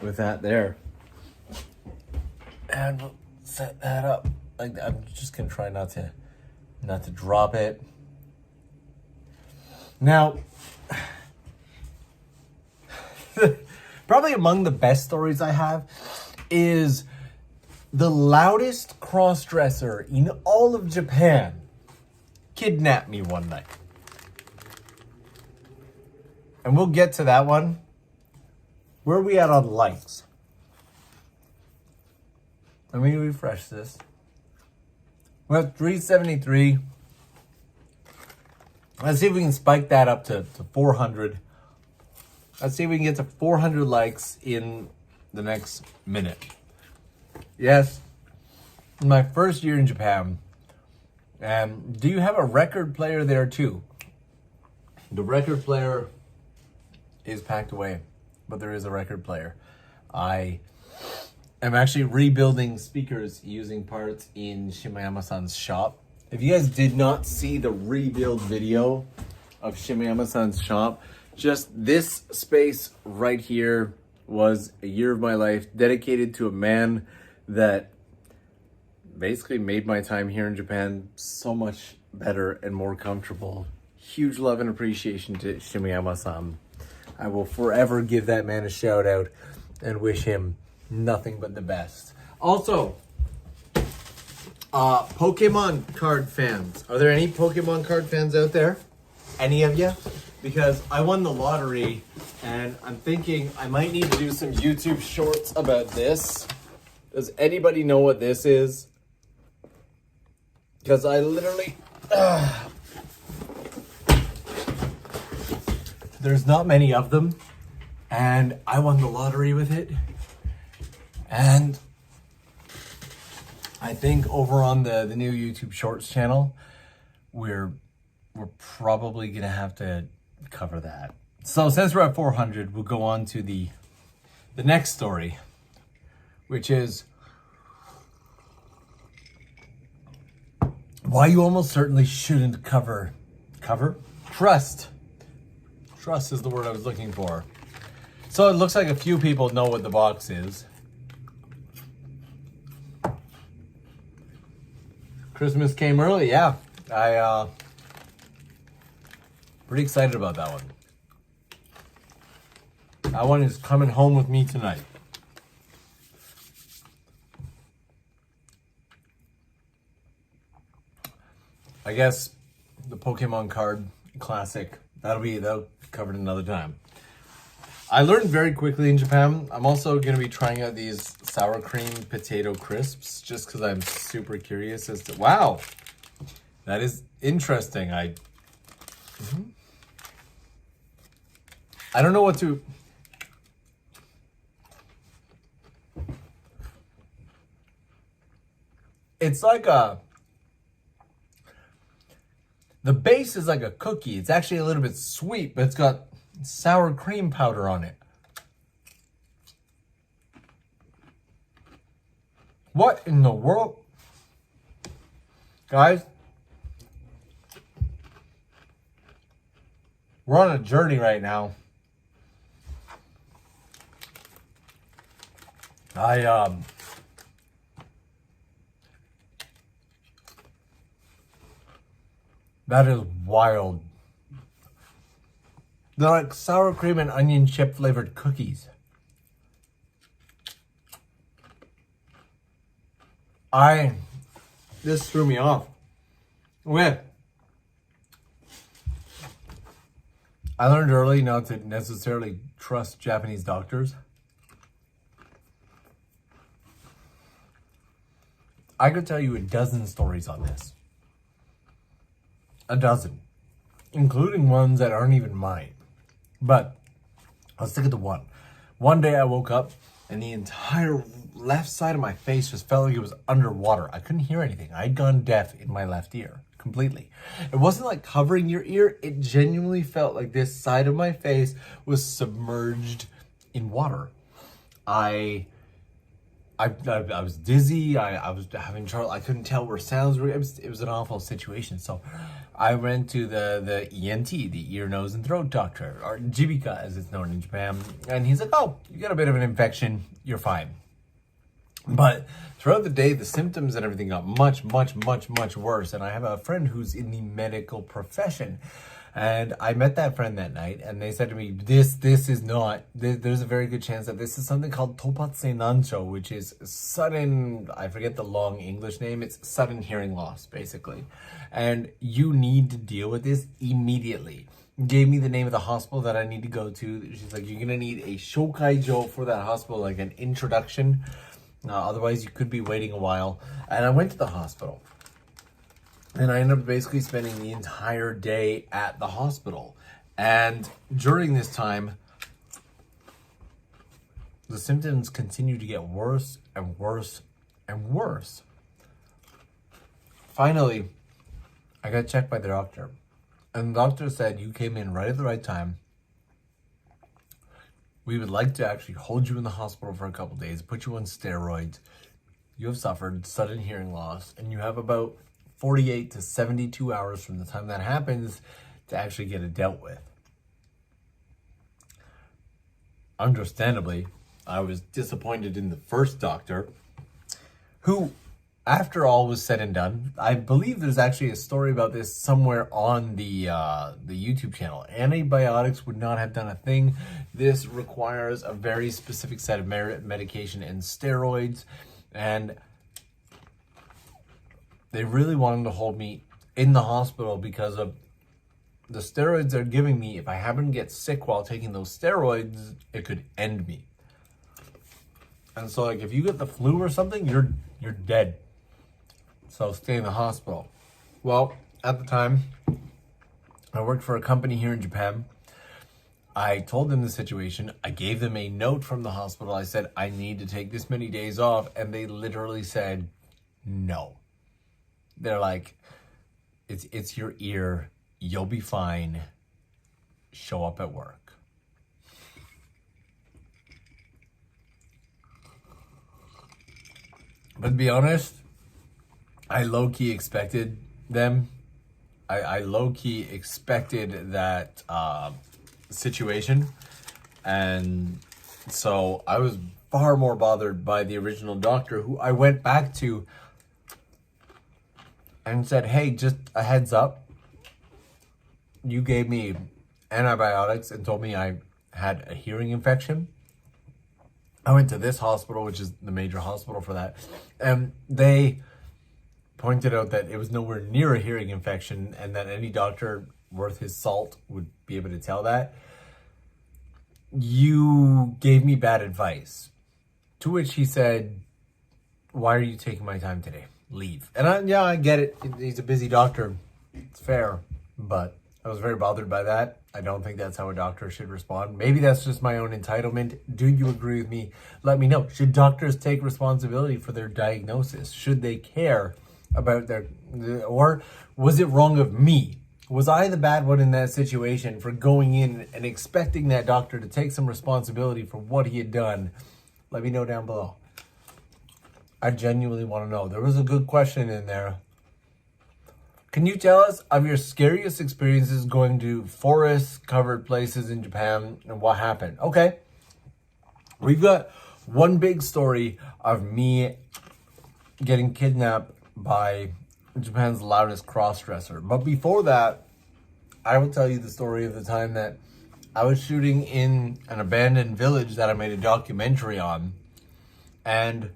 Speaker 1: with that there. And we'll set that up. I'm just gonna try not to drop it. Now, probably among the best stories I have is the loudest cross-dresser in all of Japan kidnapped me one night. And we'll get to that one. Where are we at on likes? Let me refresh this. We're at 373. Let's see if we can spike that up to 400. Let's see if we can get to 400 likes in the next minute. Yes, my first year in Japan. And do you have a record player there too? The record player is packed away, but there is a record player. I am actually rebuilding speakers using parts in Shimayama-san's shop. If you guys did not see the rebuild video of Shimayama-san's shop, just this space right here was a year of my life dedicated to a man that basically made my time here in Japan so much better and more comfortable. Huge love and appreciation to Shimayama-san. I will forever give that man a shout out and wish him nothing but the best. Also, Pokemon card fans. Are there any Pokemon card fans out there? Any of you? Because I won the lottery and I'm thinking I might need to do some YouTube shorts about this. Does anybody know what this is? Because I literally... there's not many of them. And I won the lottery with it. And I think over on the new YouTube Shorts channel, we're probably going to have to cover that. So since we're at 400, we'll go on to the next story, which is why you almost certainly shouldn't trust. Trust is the word I was looking for. So it looks like a few people know what the box is. Christmas came early, yeah. Pretty excited about that one. That one is coming home with me tonight. I guess the Pokemon card classic, that'll be covered another time. I learned very quickly in Japan. I'm also going to be trying out these sour cream potato crisps just because I'm super curious as to... Wow! That is interesting. I don't know what to... It's like a... The base is like a cookie. It's actually a little bit sweet, but it's got sour cream powder on it. What in the world? Guys, we're on a journey right now. That is wild. They're like sour cream and onion chip flavored cookies. This threw me off. Okay. I learned early not to necessarily trust Japanese doctors. I could tell you a dozen stories on this. A dozen. Including ones that aren't even mine. But I'll stick it to one. One day I woke up and the entire left side of my face just felt like it was underwater. I couldn't hear anything. I'd gone deaf in my left ear completely. It wasn't like covering your ear. It genuinely felt like this side of my face was submerged in water. I was dizzy. I was having trouble. I couldn't tell where sounds were. It was an awful situation. So I went to the ENT, the ear, nose, and throat doctor, or Jibika as it's known in Japan. And he's like, oh, you got a bit of an infection. You're fine. But throughout the day, the symptoms and everything got much, much, much, much worse. And I have a friend who's in the medical profession. And I met that friend that night, and they said to me, this is not, there's a very good chance that this is something called Topatse Nancho, which is sudden, I forget the long English name, it's sudden hearing loss, basically. And you need to deal with this immediately. Gave me the name of the hospital that I need to go to. She's like, you're going to need a shokaijo for that hospital, like an introduction. Otherwise, you could be waiting a while. And I went to the hospital. And I ended up basically spending the entire day at the hospital. And during this time, the symptoms continued to get worse and worse and worse. Finally, I got checked by the doctor. And the doctor said, you came in right at the right time. We would like to actually hold you in the hospital for a couple days, put you on steroids. You have suffered sudden hearing loss, and you have about 48 to 72 hours from the time that happens to actually get it dealt with. Understandably, I was disappointed in the first doctor, who, after all was said and done, I believe there's actually a story about this somewhere on the YouTube channel. Antibiotics would not have done a thing. This requires a very specific set of medication and steroids, and they really wanted to hold me in the hospital because of the steroids they're giving me. If I happen to get sick while taking those steroids, it could end me. And so like if you get the flu or something, you're dead. So stay in the hospital. Well, at the time, I worked for a company here in Japan. I told them the situation. I gave them a note from the hospital. I said, I need to take this many days off. And they literally said, no. They're like, it's your ear. You'll be fine. Show up at work. But to be honest, I low-key expected them. I low-key expected that situation. And so I was far more bothered by the original doctor, who I went back to and said, hey, just a heads up. You gave me antibiotics and told me I had a hearing infection. I went to this hospital, which is the major hospital for that, and they pointed out that it was nowhere near a hearing infection and that any doctor worth his salt would be able to tell that. You gave me bad advice. To which he said, why are you taking my time today? Leave. And I get it. He's a busy doctor. It's fair. But I was very bothered by that. I don't think that's how a doctor should respond. Maybe that's just my own entitlement. Do you agree with me? Let me know. Should doctors take responsibility for their diagnosis? Should they care about or was it wrong of me? Was I the bad one in that situation for going in and expecting that doctor to take some responsibility for what he had done? Let me know down below. I genuinely want to know. There was a good question in there. Can you tell us of your scariest experiences going to forest-covered places in Japan and what happened? Okay. We've got one big story of me getting kidnapped by Japan's loudest cross-dresser. But before that, I will tell you the story of the time that I was shooting in an abandoned village that I made a documentary on. And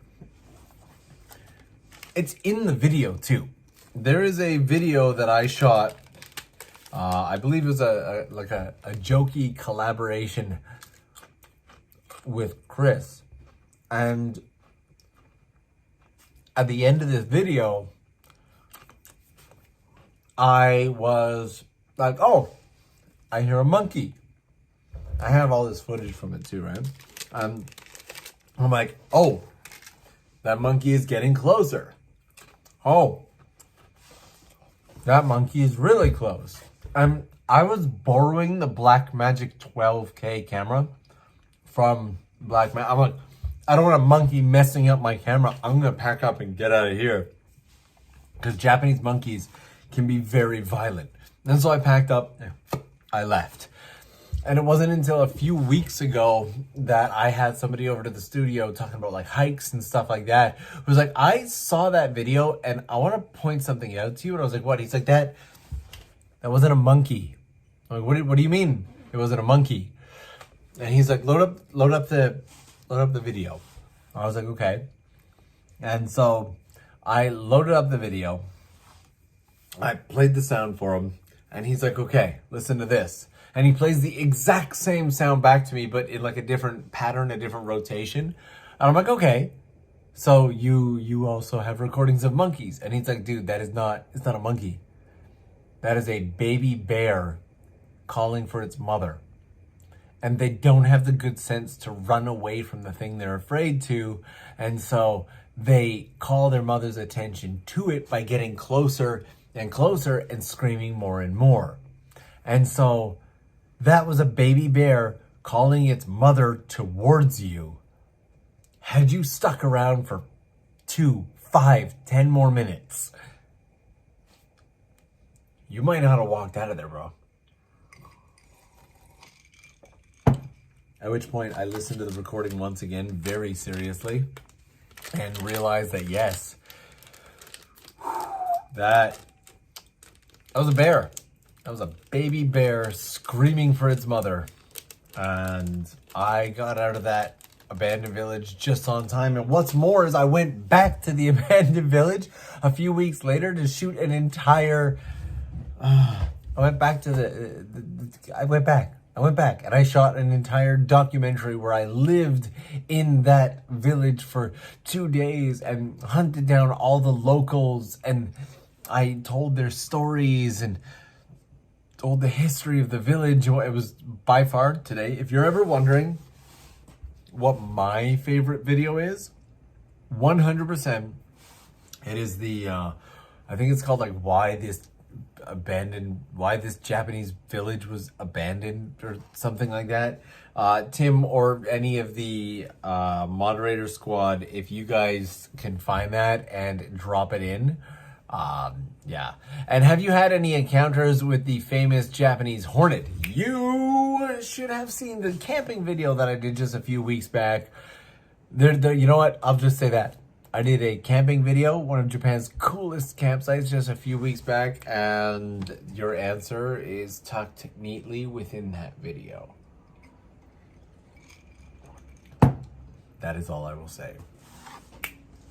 Speaker 1: it's in the video too. There is a video that I shot. I believe it was a jokey collaboration with Chris. And at the end of this video, I was like, oh, I hear a monkey. I have all this footage from it too, right? I'm like, oh, that monkey is getting closer. Oh, that monkey is really close. I was borrowing the Blackmagic 12K camera from Blackmagic. I'm like, I don't want a monkey messing up my camera. I'm going to pack up and get out of here. Because Japanese monkeys can be very violent. And so I packed up, I left. And it wasn't until a few weeks ago that I had somebody over to the studio talking about like hikes and stuff like that. It was like, I saw that video and I want to point something out to you. And I was like, what? He's like, that wasn't a monkey. I'm like, what do you mean it wasn't a monkey? And he's like, load up the video. I was like, okay. And so I loaded up the video. I played the sound for him. And he's like, okay, listen to this. And he plays the exact same sound back to me, but in like a different pattern, a different rotation. And I'm like, okay, so you also have recordings of monkeys. And he's like, dude, it's not a monkey. That is a baby bear calling for its mother. And they don't have the good sense to run away from the thing they're afraid to. And so they call their mother's attention to it by getting closer and closer and screaming more and more. And so that was a baby bear calling its mother towards you. Had you stuck around for 2, 5, 10 more minutes, you might not have walked out of there, bro. At which point I listened to the recording once again very seriously and realized that yes, that was a bear. That was a baby bear screaming for its mother. And I got out of that abandoned village just on time. And what's more is I went back to the abandoned village a few weeks later to shoot an entire... I went back to I went back. I went back and I shot an entire documentary where I lived in that village for 2 days and hunted down all the locals, and I told their stories and told the history of the village. It was by far today, if you're ever wondering what my favorite video is, 100%, it is the, I think it's called like why this Japanese village was abandoned or something like that. Tim or any of the moderator squad, if you guys can find that and drop it in. Yeah. And have you had any encounters with the famous Japanese hornet? You should have seen the camping video that I did just a few weeks back. You know what? I'll just say that. I did a camping video, one of Japan's coolest campsites, just a few weeks back, and your answer is tucked neatly within that video. That is all I will say.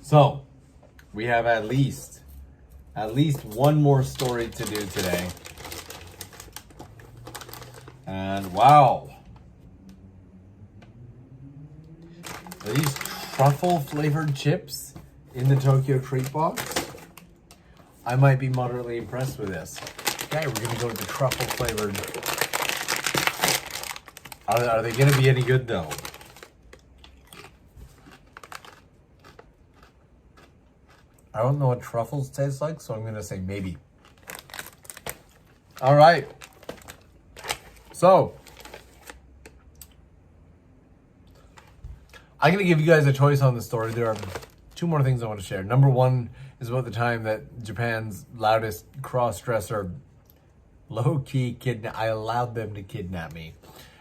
Speaker 1: So, we have at least one more story to do today. And wow. Are these truffle flavored chips in the Tokyo treat box? I might be moderately impressed with this. Okay, we're gonna go with the truffle flavored. Are they gonna be any good though? I don't know what truffles taste like, so I'm gonna say maybe. All right. So, I'm going to give you guys a choice on the story. There are 2 more things I want to share. Number 1 is about the time that Japan's loudest cross-dresser low-key I allowed them to kidnap me.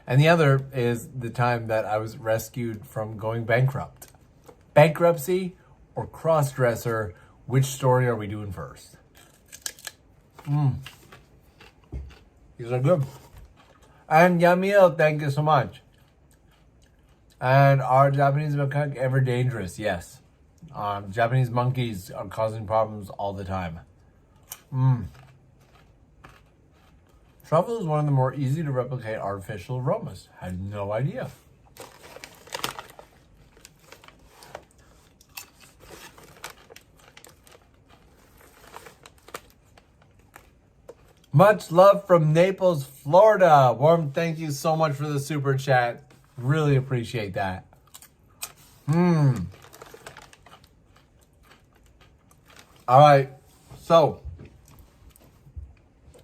Speaker 1: And the other is the time that I was rescued from going bankrupt. Bankruptcy or cross-dresser, which story are we doing first? These are good. And Yamil, thank you so much. And are Japanese macaques ever dangerous? Yes. Japanese monkeys are causing problems all the time. Truffle is one of the more easy to replicate artificial aromas. Had no idea. Much love from Naples, Florida. Warm thank you so much for the super chat. Really appreciate that. All right. So,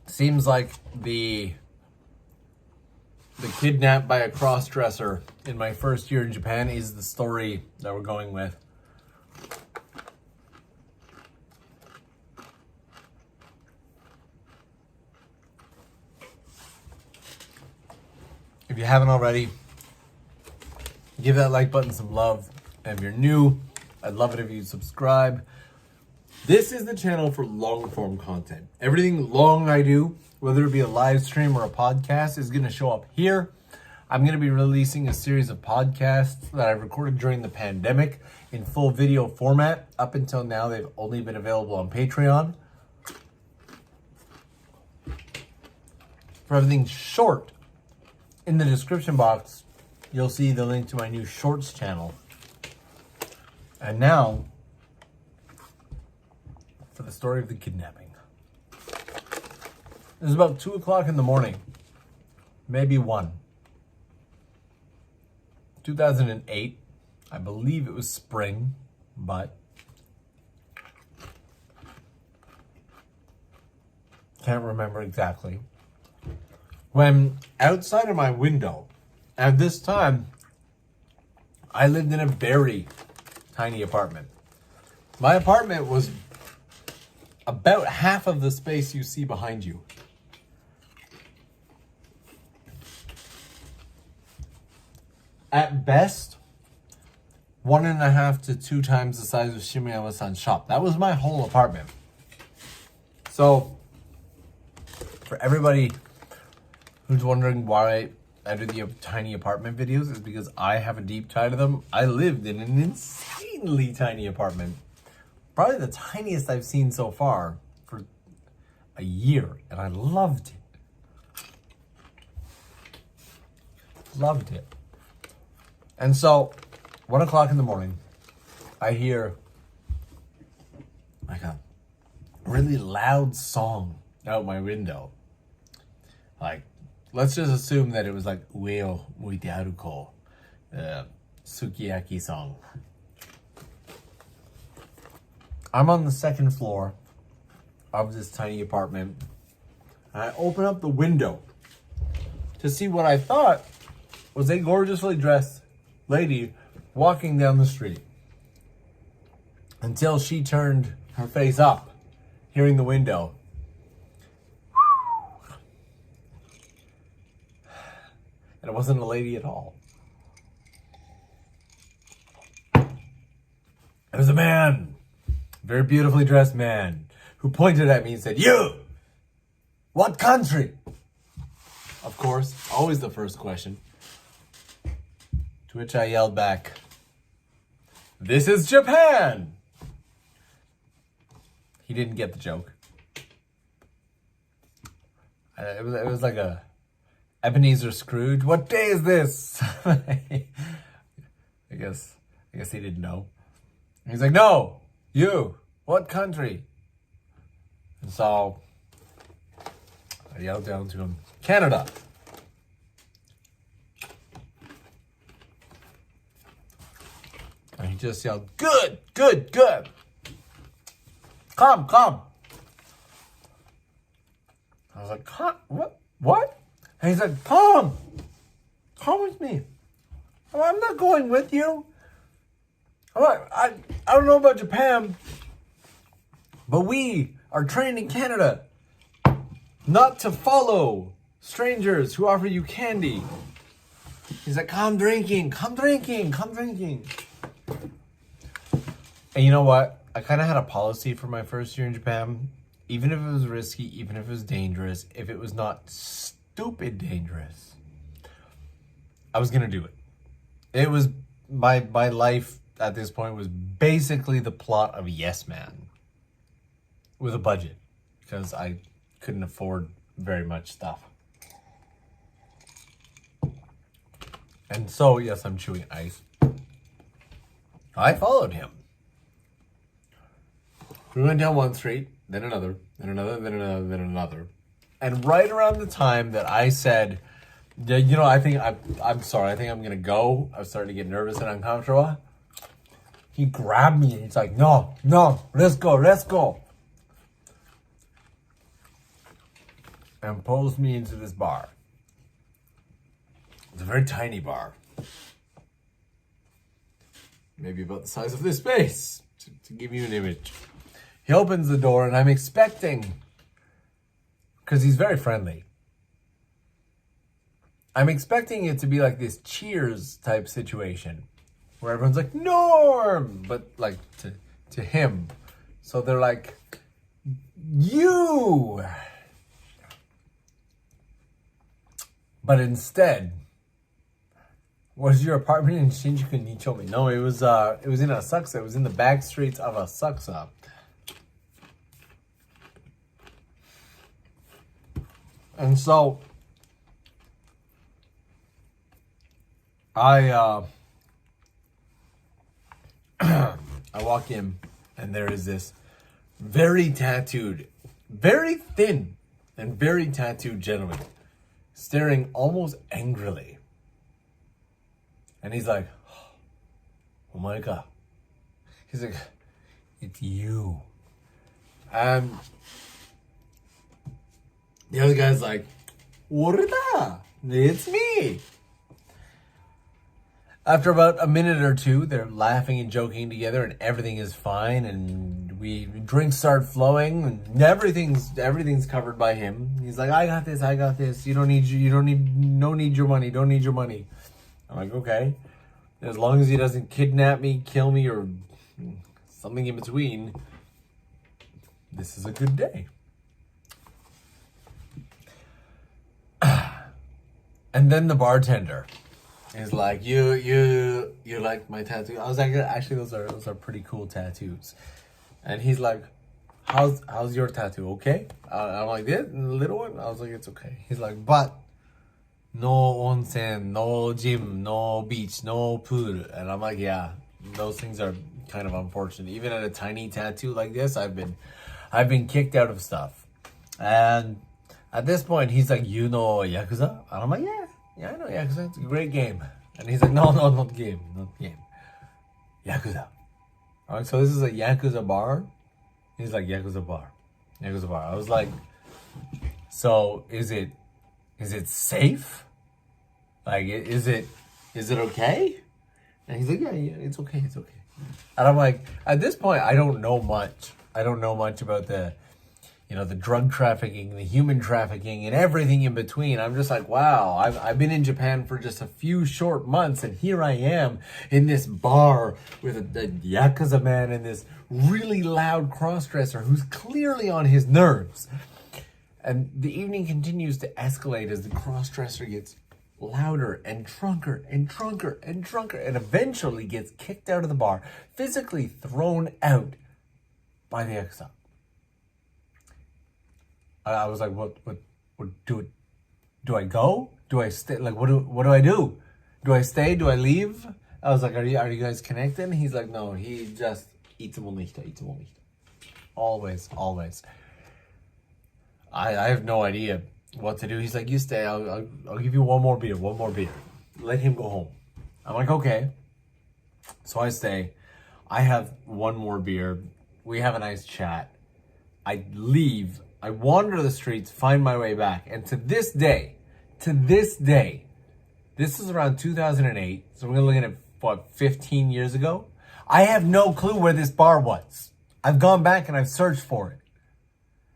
Speaker 1: seems like the kidnapped by a cross-dresser in my first year in Japan is the story that we're going with. If you haven't already, give that like button some love. And if you're new, I'd love it if you subscribe. This is the channel for long form content. Everything long I do, whether it be a live stream or a podcast, is going to show up here. I'm going to be releasing a series of podcasts that I recorded during the pandemic in full video format. Up until now, they've only been available on Patreon. For everything short, in the description box, you'll see the link to my new shorts channel. And now, for the story of the kidnapping. It was about 2 o'clock in the morning, maybe 1. 2008, I believe it was spring, but can't remember exactly. When outside of my window, at this time, I lived in a very tiny apartment. My apartment was about half of the space you see behind you. At best, 1.5 to 2 times the size of Shimiyama-san's shop. That was my whole apartment. So, for everybody who's wondering why I do the tiny apartment videos, is because I have a deep tie to them. I lived in an insanely tiny apartment. Probably the tiniest I've seen so far for a year, and I loved it. Loved it. And so, 1 o'clock in the morning, I hear like a really loud song out my window. Like, let's just assume that it was like Ueo Muitearuko, Sukiyaki song. I'm on the second floor of this tiny apartment. And I open up the window to see what I thought was a gorgeously dressed lady walking down the street. Until she turned her face up, hearing the window. And it wasn't a lady at all. It was a man, a very beautifully dressed man, who pointed at me and said, "You! What country?" Of course, always the first question. To which I yelled back, "This is Japan!" He didn't get the joke. It was like a Ebenezer Scrooge. What day is this? I guess he didn't know. He's like, "No, you. What country?" And so I yelled down to him, "Canada." And he just yelled, "Good, good, good. Come, come." I was like, "Come, what? And he's like, "Come with me. Oh, I'm not going with you. I don't know about Japan, but we are trained in Canada not to follow strangers who offer you candy." He's like, come drinking. And you know what? I kind of had a policy for my first year in Japan. Even if it was risky, even if it was dangerous, if it was not stupid dangerous, I was going to do it. It was, my life at this point was basically the plot of Yes Man with a budget, because I couldn't afford very much stuff. And so, yes, I'm chewing ice. I followed him. We went down one street, then another, then another, then another, then another. And right around the time that I said, you know, I'm sorry, I think I'm going to go. I was starting to get nervous and uncomfortable. He grabbed me and he's like, no, let's go. And pulls me into this bar. It's a very tiny bar. Maybe about the size of this space, to give you an image. He opens the door and I'm expecting, because he's very friendly, I'm expecting it to be like this Cheers type situation where everyone's like, "Norm," but like to him. So they're like, "You." But instead, was your apartment in Shinjuku Nichome? No, it was in Asakusa. It was in the back streets of Asakusa. And so I walk in and there is this very tattooed, very thin and very tattooed gentleman staring almost angrily. And he's like, "Oh my God." He's like, "It's you." And the other guy's like, "Orida, it's me." After about a minute or two, they're laughing and joking together and everything is fine, and drinks start flowing and everything's covered by him. He's like, I got this. No need your money. I'm like, okay. As long as he doesn't kidnap me, kill me, or something in between, this is a good day. And then the bartender is like, you like my tattoo? I was like, actually, those are pretty cool tattoos. And he's like, how's your tattoo? Okay? I'm like, this little one? I was like, it's okay. He's like, but no onsen, no gym, no beach, no pool. And I'm like, yeah, those things are kind of unfortunate. Even at a tiny tattoo like this, I've been kicked out of stuff. And at this point, he's like, you know Yakuza? And I'm like, yeah, I know Yakuza. It's a great game. And he's like, no, not game. Yakuza. All right, so this is a Yakuza bar. He's like, Yakuza bar. I was like, so is it safe? Like, is it okay? And he's like, yeah, it's okay. And I'm like, at this point, I don't know much. I don't know much about the drug trafficking, the human trafficking, and everything in between. I'm just like, wow, I've been in Japan for just a few short months, and here I am in this bar with a Yakuza man and this really loud cross-dresser who's clearly on his nerves. And the evening continues to escalate as the cross-dresser gets louder and drunker and eventually gets kicked out of the bar, physically thrown out by the Yakuza. I was like, what do I go? Do I stay? Like, what do I do? Do I stay? Do I leave? I was like, are you guys connected? And he's like, no, he just itsumo nicht. Always. I have no idea what to do. He's like, you stay. I'll give you one more beer. Let him go home. I'm like, okay. So I stay. I have one more beer. We have a nice chat. I leave. I wander the streets, find my way back. And to this day, this is around 2008. So we're looking at, what, 15 years ago? I have no clue where this bar was. I've gone back and I've searched for it.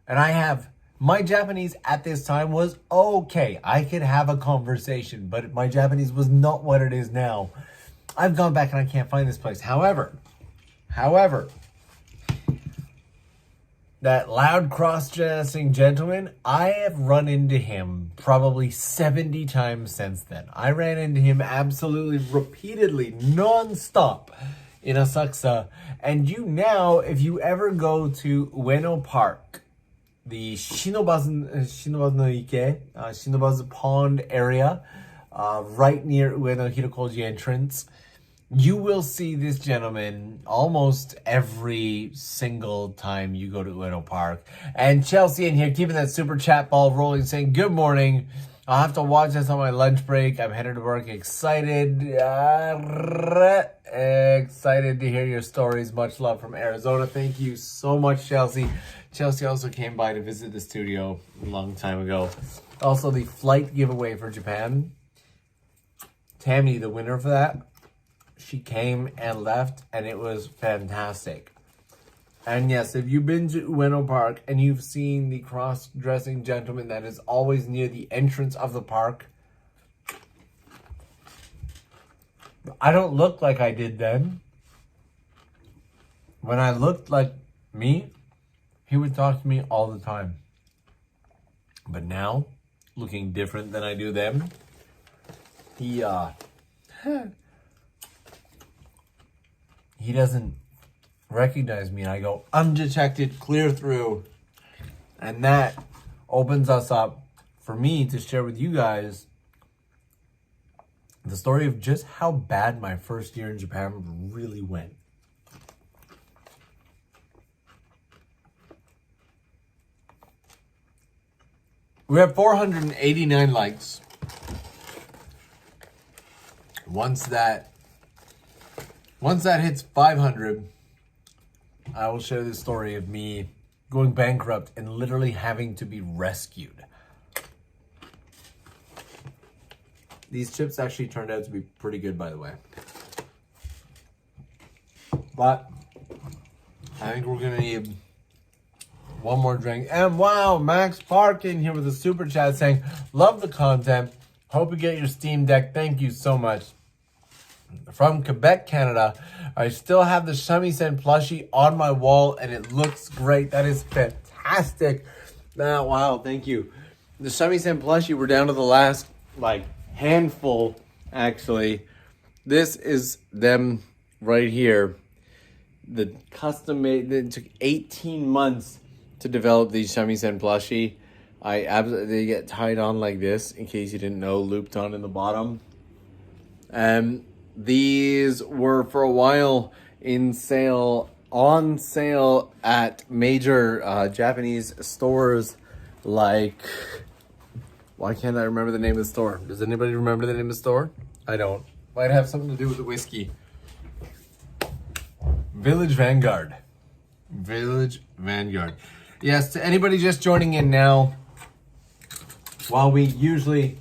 Speaker 1: And my Japanese at this time was okay. I could have a conversation, but my Japanese was not what it is now. I've gone back and I can't find this place. However, that loud cross-dressing gentleman, I have run into him probably 70 times since then. I ran into him absolutely repeatedly, non-stop in Asakusa. And if you ever go to Ueno Park, the Shinobazu Pond area, right near Ueno Hirokoji entrance, you will see this gentleman almost every single time you go to Ueno Park. And Chelsea in here keeping that super chat ball rolling, saying, good morning. I'll have to watch this on my lunch break. I'm headed to work excited. Excited to hear your stories. Much love from Arizona. Thank you so much, Chelsea. Chelsea also came by to visit the studio a long time ago. Also, the flight giveaway for Japan. Tammy, the winner for that, she came and left, and it was fantastic. And yes, if you've been to Ueno Park and you've seen the cross-dressing gentleman that is always near the entrance of the park, I don't look like I did then. When I looked like me, he would talk to me all the time. But now, looking different than I do then, he doesn't recognize me, and I go undetected, clear through. And that opens us up for me to share with you guys the story of just how bad my first year in Japan really went. We have 489 likes. Once that hits 500, I will share the story of me going bankrupt and literally having to be rescued. These chips actually turned out to be pretty good, by the way. But I think we're gonna need one more drink. And wow, Max Park in here with a super chat saying, love the content. Hope you get your Steam Deck. Thank you so much. From Quebec, Canada. I still have the Shamisen Plushie on my wall, and it looks great. That is fantastic. Wow, thank you. The Shamisen Plushie, we're down to the last, handful, actually. This is them right here. The custom made, it took 18 months to develop these Shamisen Plushie. They get tied on like this, in case you didn't know, looped on in the bottom. These were for a while on sale at major Japanese stores like, why can't I remember the name of the store? Does anybody remember the name of the store? I don't. Might have something to do with the whiskey. Village Vanguard. Village Vanguard. Yes, to anybody just joining in now, while we usually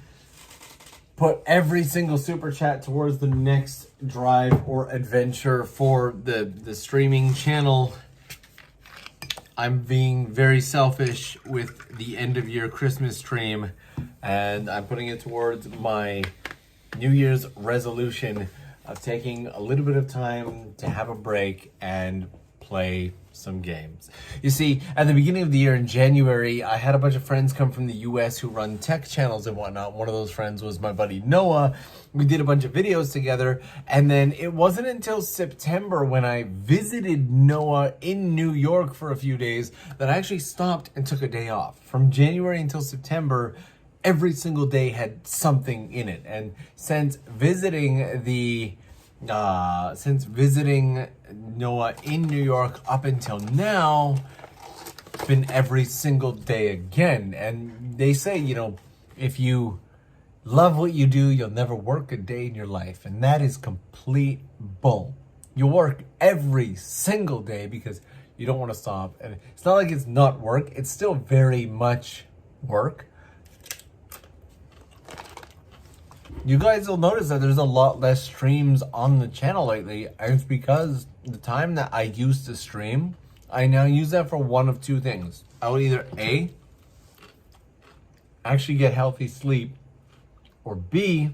Speaker 1: put every single super chat towards the next drive or adventure for the streaming channel, I'm being very selfish with the end of year Christmas stream, and I'm putting it towards my New Year's resolution of taking a little bit of time to have a break and play some games. You see, at the beginning of the year in January, I had a bunch of friends come from the US who run tech channels and whatnot. One of those friends was my buddy Noah. We did a bunch of videos together, and then it wasn't until September when I visited Noah in New York for a few days that I actually stopped and took a day off. From January until September, every single day had something in it. And since visiting Noah in New York up until now, it's been every single day again. And they say, you know, if you love what you do, you'll never work a day in your life. And that is complete bull. You work every single day because you don't want to stop. And it's not like it's not work. It's still very much work. You guys will notice that there's a lot less streams on the channel lately, and it's because the time that I used to stream, I now use that for one of two things. I would either A, actually get healthy sleep, or B,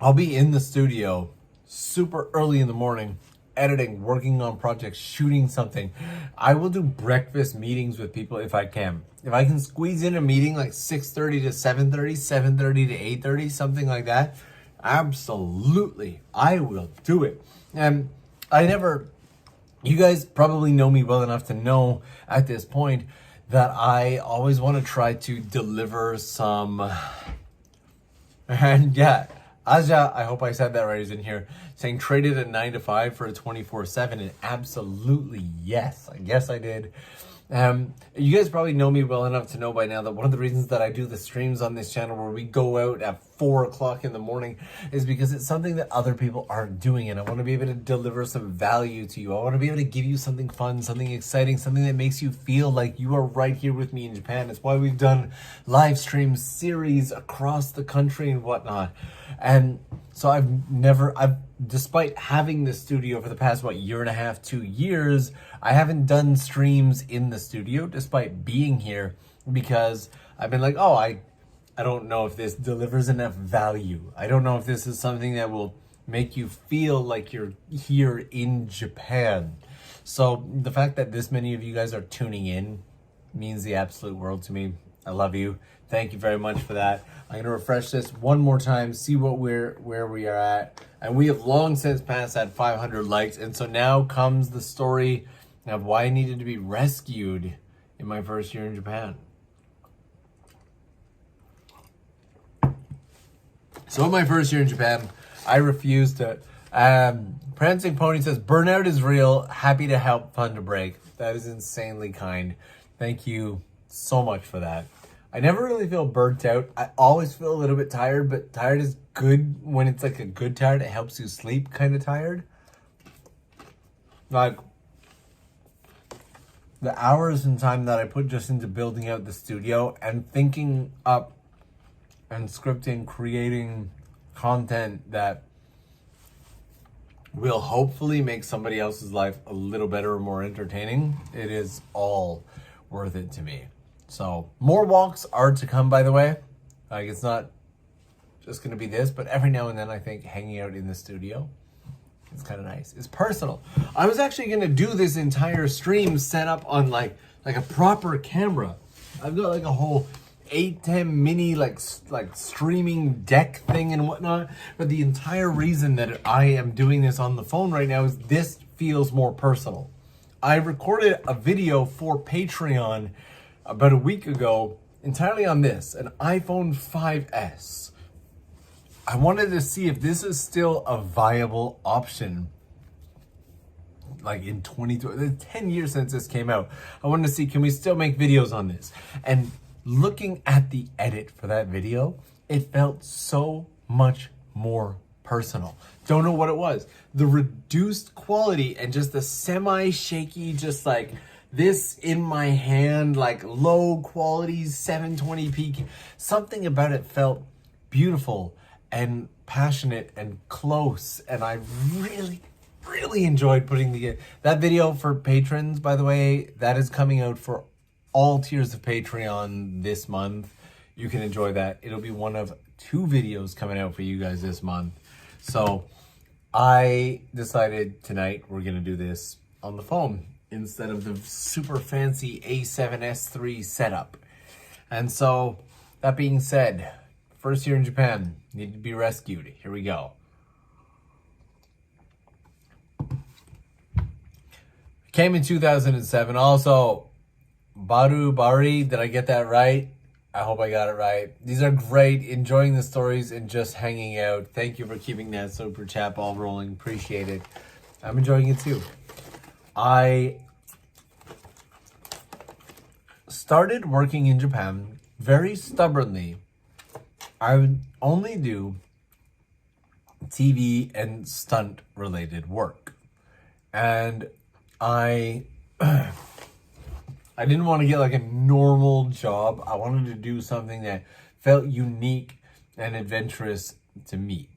Speaker 1: I'll be in the studio super early in the morning, editing, working on projects, shooting something. I will do breakfast meetings with people if I can. If I can squeeze in a meeting like 6:30 to 7:30, 7:30 to 8:30, something like that, absolutely, I will do it. And you guys probably know me well enough to know at this point that I always want to try to deliver some, and yeah, Aja, I hope I said that right, is in here, saying traded a 9 to 5 for a 24/7, and absolutely yes, I guess I did. You guys probably know me well enough to know by now that one of the reasons that I do the streams on this channel where we go out at 4 o'clock in the morning is because it's something that other people aren't doing, and I want to be able to deliver some value to you. I want to be able to give you something fun, something exciting, something that makes you feel like you are right here with me in Japan. It's why we've done live stream series across the country and whatnot. And so despite having this studio for the past, year and a half, 2 years, I haven't done streams in the studio despite being here because I've been like, oh, I don't know if this delivers enough value. I don't know if this is something that will make you feel like you're here in Japan. So the fact that this many of you guys are tuning in means the absolute world to me. I love you. Thank you very much for that. I'm going to refresh this one more time, see where we are at. And we have long since passed that 500 likes. And so now comes the story of why I needed to be rescued in my first year in Japan. So in my first year in Japan, I refused to. Prancing Pony says, burnout is real. Happy to help, fun to break. That is insanely kind. Thank you so much for that. I never really feel burnt out. I always feel a little bit tired, but tired is good when it's like a good tired. It helps you sleep kind of tired. Like the hours and time that I put just into building out the studio and thinking up and scripting, creating content that will hopefully make somebody else's life a little better or more entertaining, it is all worth it to me. So more walks are to come, by the way. Like, it's not just going to be this, but every now and then I think hanging out in the studio, it's kind of nice. It's personal. I was actually going to do this entire stream set up on like a proper camera. I've got like a whole 810 mini like streaming deck thing and whatnot. But the entire reason that I am doing this on the phone right now is this feels more personal. I recorded a video for Patreon about a week ago entirely on this, an iPhone 5S. I wanted to see if this is still a viable option. Like in 10 years since this came out. I wanted to see, can we still make videos on this? And looking at the edit for that video, it felt so much more personal. Don't know what it was. The reduced quality and just the semi-shaky, just like this in my hand, like low quality 720p. Something about it felt beautiful and passionate and close. And I really enjoyed putting that video for patrons, by the way. That is coming out for all tiers of Patreon this month. You can enjoy that. It'll be one of 2 videos coming out for you guys this month. So I decided tonight we're gonna do this on the phone instead of the super fancy A7S III setup. And so that being said, first year in Japan, need to be rescued. Here we go. Came in 2007. Also, Baru Bari, did I get that right? I hope I got it right. These are great. Enjoying the stories and just hanging out. Thank you for keeping that super chat ball rolling. Appreciate it. I'm enjoying it too. I started working in Japan very stubbornly. I would only do TV and stunt related work. And I didn't want to get like a normal job. I wanted to do something that felt unique and adventurous to me.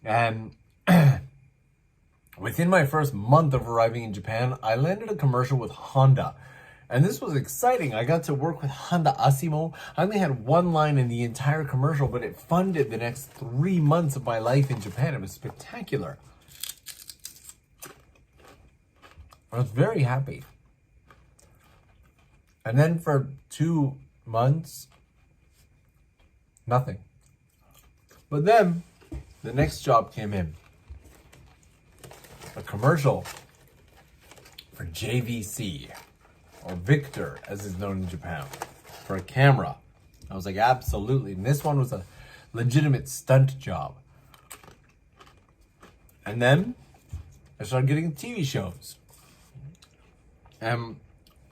Speaker 1: And within my first month of arriving in Japan, I landed a commercial with Honda. And this was exciting. I got to work with Honda Asimo. I only had one line in the entire commercial, but it funded the next 3 months of my life in Japan. It was spectacular. I was very happy. And then for 2 months, nothing. But then the next job came in. A commercial for JVC, or Victor, as is known in Japan, for a camera. I was like, absolutely. And this one was a legitimate stunt job. And then I started getting TV shows. And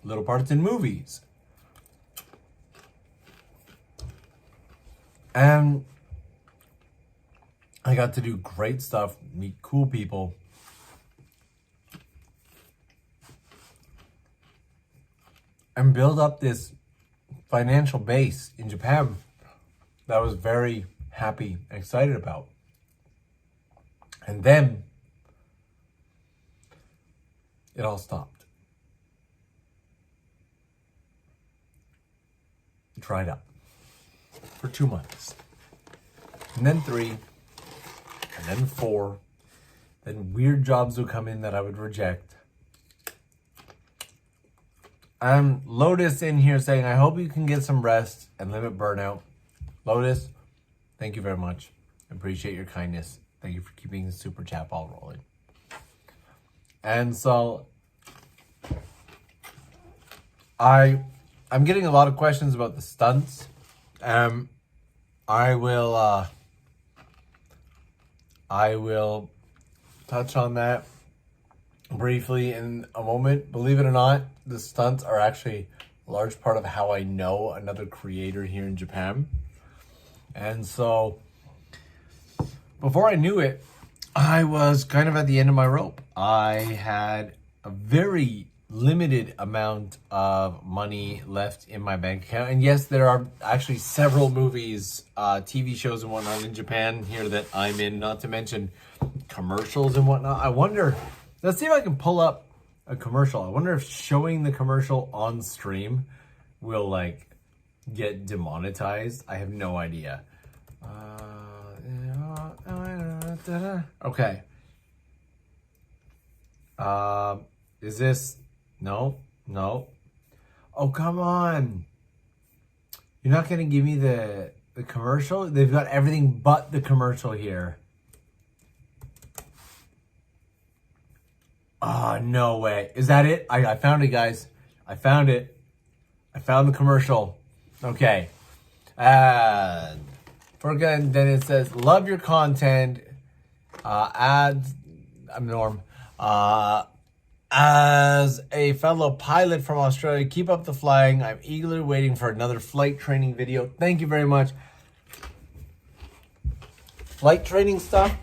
Speaker 1: little parts in movies. And I got to do great stuff, meet cool people. And build up this financial base in Japan that I was very happy and excited about. And then it all stopped. Dried up for 2 months, and then 3, and then 4. Then weird jobs would come in that I would reject. Lotus in here saying, I hope you can get some rest and limit burnout. Lotus, thank you very much. Appreciate your kindness. Thank you for keeping the super chat ball rolling. And so I'm getting a lot of questions about the stunts. I will touch on that briefly in a moment. Believe it or not, the stunts are actually a large part of how I know another creator here in Japan. And so before I knew it, I was kind of at the end of my rope. I had a very limited amount of money left in my bank account. And yes, there are actually several movies, TV shows and whatnot in Japan here that I'm in, not to mention commercials and whatnot. I wonder, let's see if I can pull up a commercial. I wonder if showing the commercial on stream will like get demonetized. I have no idea. Okay. Is this... No. Oh, come on. You're not going to give me the commercial? They've got everything but the commercial here. Oh, no way. Is that it? I found it, guys. I found it. I found the commercial. Okay. And then it says, love your content. Ads. I'm Norm. As a fellow pilot from Australia, keep up the flying. I'm eagerly waiting for another flight training video. Thank you very much. Flight training stuff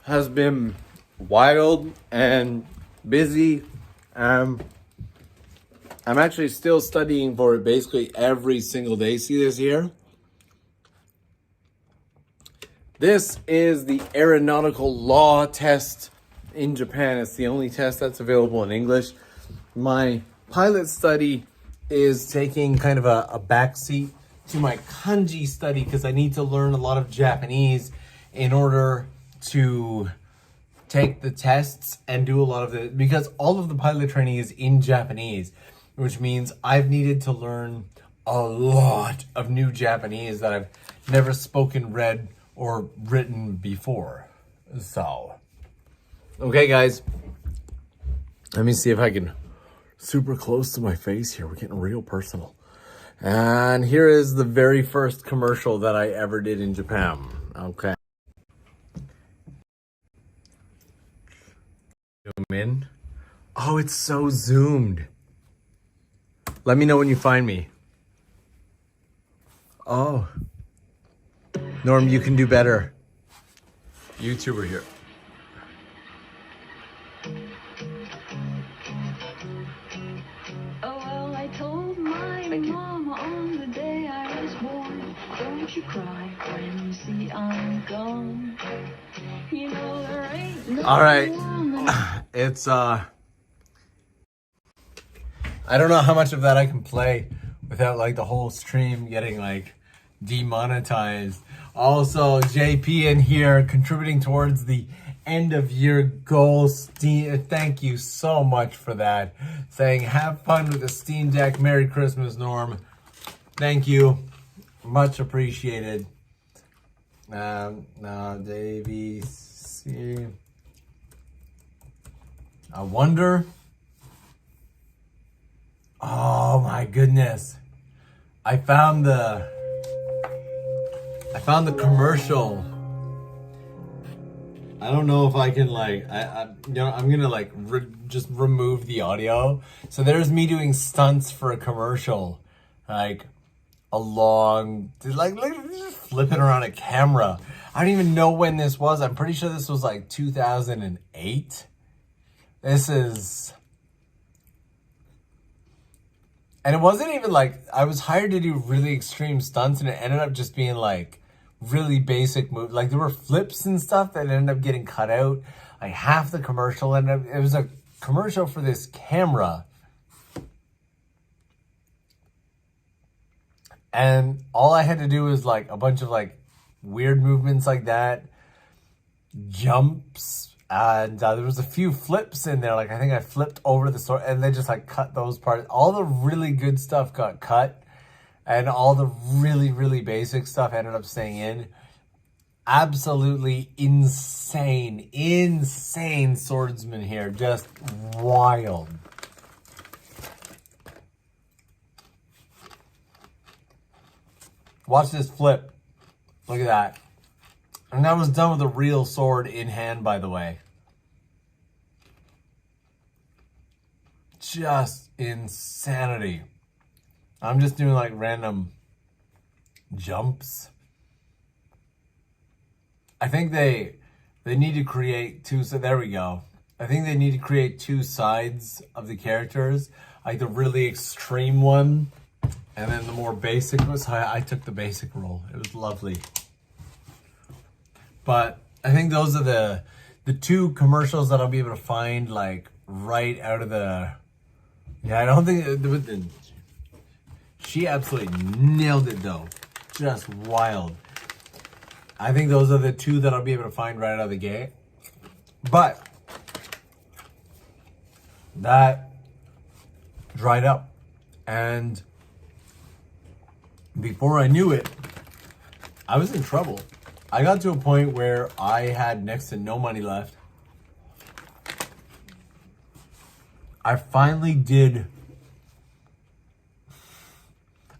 Speaker 1: has been wild and busy. I'm actually still studying for it basically every single day. See this here? This is the aeronautical law test in Japan. It's the only test that's available in English. My pilot study is taking kind of a backseat to my kanji study because I need to learn a lot of Japanese in order to take the tests and do a lot of it, because all of the pilot training is in Japanese, which means I've needed to learn a lot of new Japanese that I've never spoken, read, or written before. So, okay guys, let me see if I can super close to my face here. We're getting real personal. And here is the very first commercial that I ever did in Japan. Okay. Zoom in. Oh, it's so zoomed. Let me know when you find me. Oh. Norm, you can do better. YouTuber here.
Speaker 2: Oh, well, I told my mama on the day I was born, don't you cry when you see I'm gone. You know there ain't no
Speaker 1: all right.
Speaker 2: woman.
Speaker 1: It's, I don't know how much of that I can play without like the whole stream getting like demonetized. Also, JP in here contributing towards the end of year goal. Thank you so much for that. Saying have fun with the Steam Deck. Merry Christmas, Norm. Thank you. Much appreciated. Now, Davey C. I wonder. Oh my goodness. I found the commercial. I don't know if I can like, you know, I'm gonna like just remove the audio. So there's me doing stunts for a commercial, like just flipping around a camera. I don't even know when this was. I'm pretty sure this was like 2008. This is, and it wasn't even like, I was hired to do really extreme stunts and it ended up just being like really basic moves. Like there were flips and stuff that ended up getting cut out. Like half the commercial ended up, it was a commercial for this camera. And all I had to do was like a bunch of like weird movements like that, jumps, and there was a few flips in there. Like I think I flipped over the sword and they just like cut those parts. All the really good stuff got cut and all the really, really basic stuff ended up staying in. Absolutely insane swordsman here. Just wild. Watch this flip. Look at that. And that was done with a real sword in hand, by the way. Just insanity. I'm just doing like random jumps. I think they need to create two, so there we go. I think they need to create two sides of the characters. Like the really extreme one, and then the more basic one. So I took the basic role. It was lovely. But I think those are the two commercials that I'll be able to find like right out of the, yeah, I don't think, she absolutely nailed it though. Just wild. I think those are the two that I'll be able to find right out of the gate. But that dried up. And before I knew it, I was in trouble. I got to a point where I had next to no money left. I finally did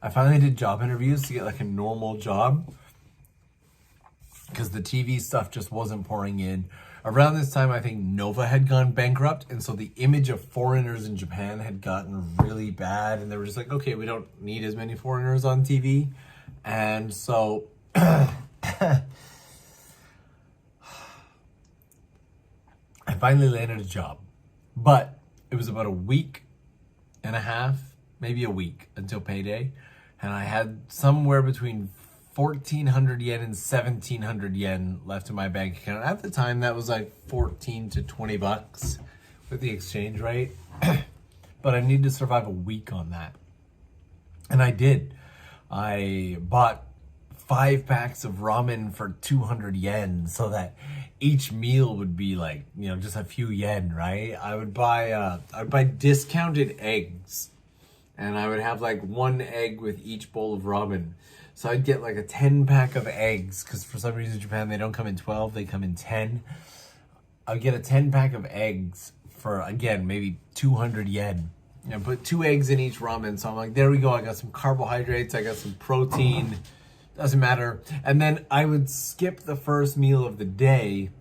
Speaker 1: I finally did job interviews to get like a normal job because the TV stuff just wasn't pouring in. Around this time, I think Nova had gone bankrupt, and so the image of foreigners in Japan had gotten really bad, and they were just like, okay, we don't need as many foreigners on TV. And so I finally landed a job, but it was about a week and a half, maybe a week until payday, and I had somewhere between 1,400 yen and 1,700 yen left in my bank account. At the time, that was like 14 to 20 bucks with the exchange rate. But I needed to survive a week on that. And I did. I bought 5 packs of ramen for 200 yen so that each meal would be like, you know, just a few yen, right? I would buy discounted eggs, and I would have like 1 egg with each bowl of ramen. So I'd get like a 10 pack of eggs, because for some reason in Japan they don't come in 12, they come in 10. I'd get a 10 pack of eggs for, again, maybe 200 yen. And put 2 eggs in each ramen. So I'm like, there we go. I got some carbohydrates, I got some protein, doesn't matter. And then I would skip the first meal of the day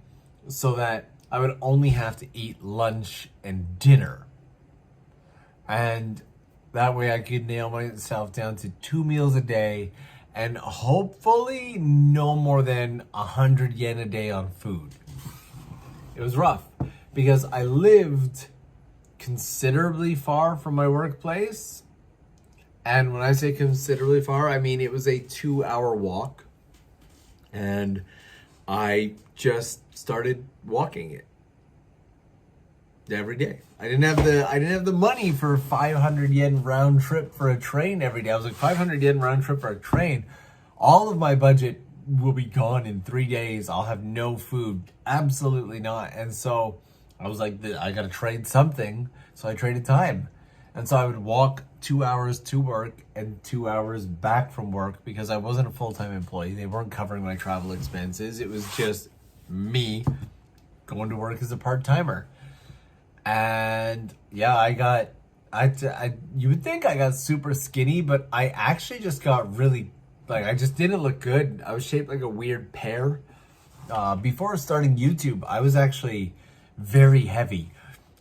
Speaker 1: so that I would only have to eat lunch and dinner. And that way I could nail myself down to 2 meals a day and hopefully no more than 100 yen a day on food. It was rough because I lived considerably far from my workplace. And when I say considerably far, I mean it was a 2-hour walk. And I just started walking it every day. I didn't have the money for 500 yen round trip for a train every day. I was like, 500 yen round trip for a train. All of my budget will be gone in 3 days. I'll have no food. Absolutely not. And so I was like, I got to trade something. So I traded time. And so I would walk 2 hours to work and 2 hours back from work because I wasn't a full-time employee. They weren't covering my travel expenses. It was just me going to work as a part-timer. And yeah, you would think I got super skinny, but I actually just got really, like, I just didn't look good. I was shaped like a weird pear. Before starting YouTube, I was actually very heavy.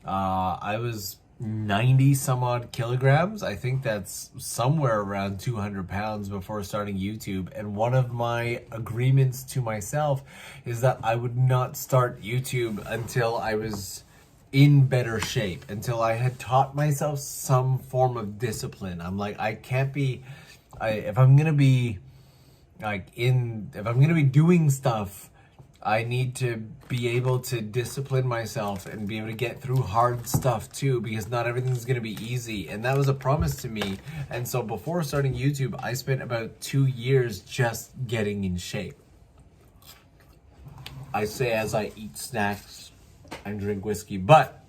Speaker 1: I was 90 some odd kilograms. I think that's somewhere around 200 pounds before starting YouTube. And one of my agreements to myself is that I would not start YouTube until I was in better shape, until I had taught myself some form of discipline. I'm like, I can't be, if I'm gonna be doing stuff, I need to be able to discipline myself and be able to get through hard stuff too, because not everything's gonna be easy. And that was a promise to me. And so before starting YouTube, I spent about 2 years just getting in shape. I say as I eat snacks and drink whiskey, but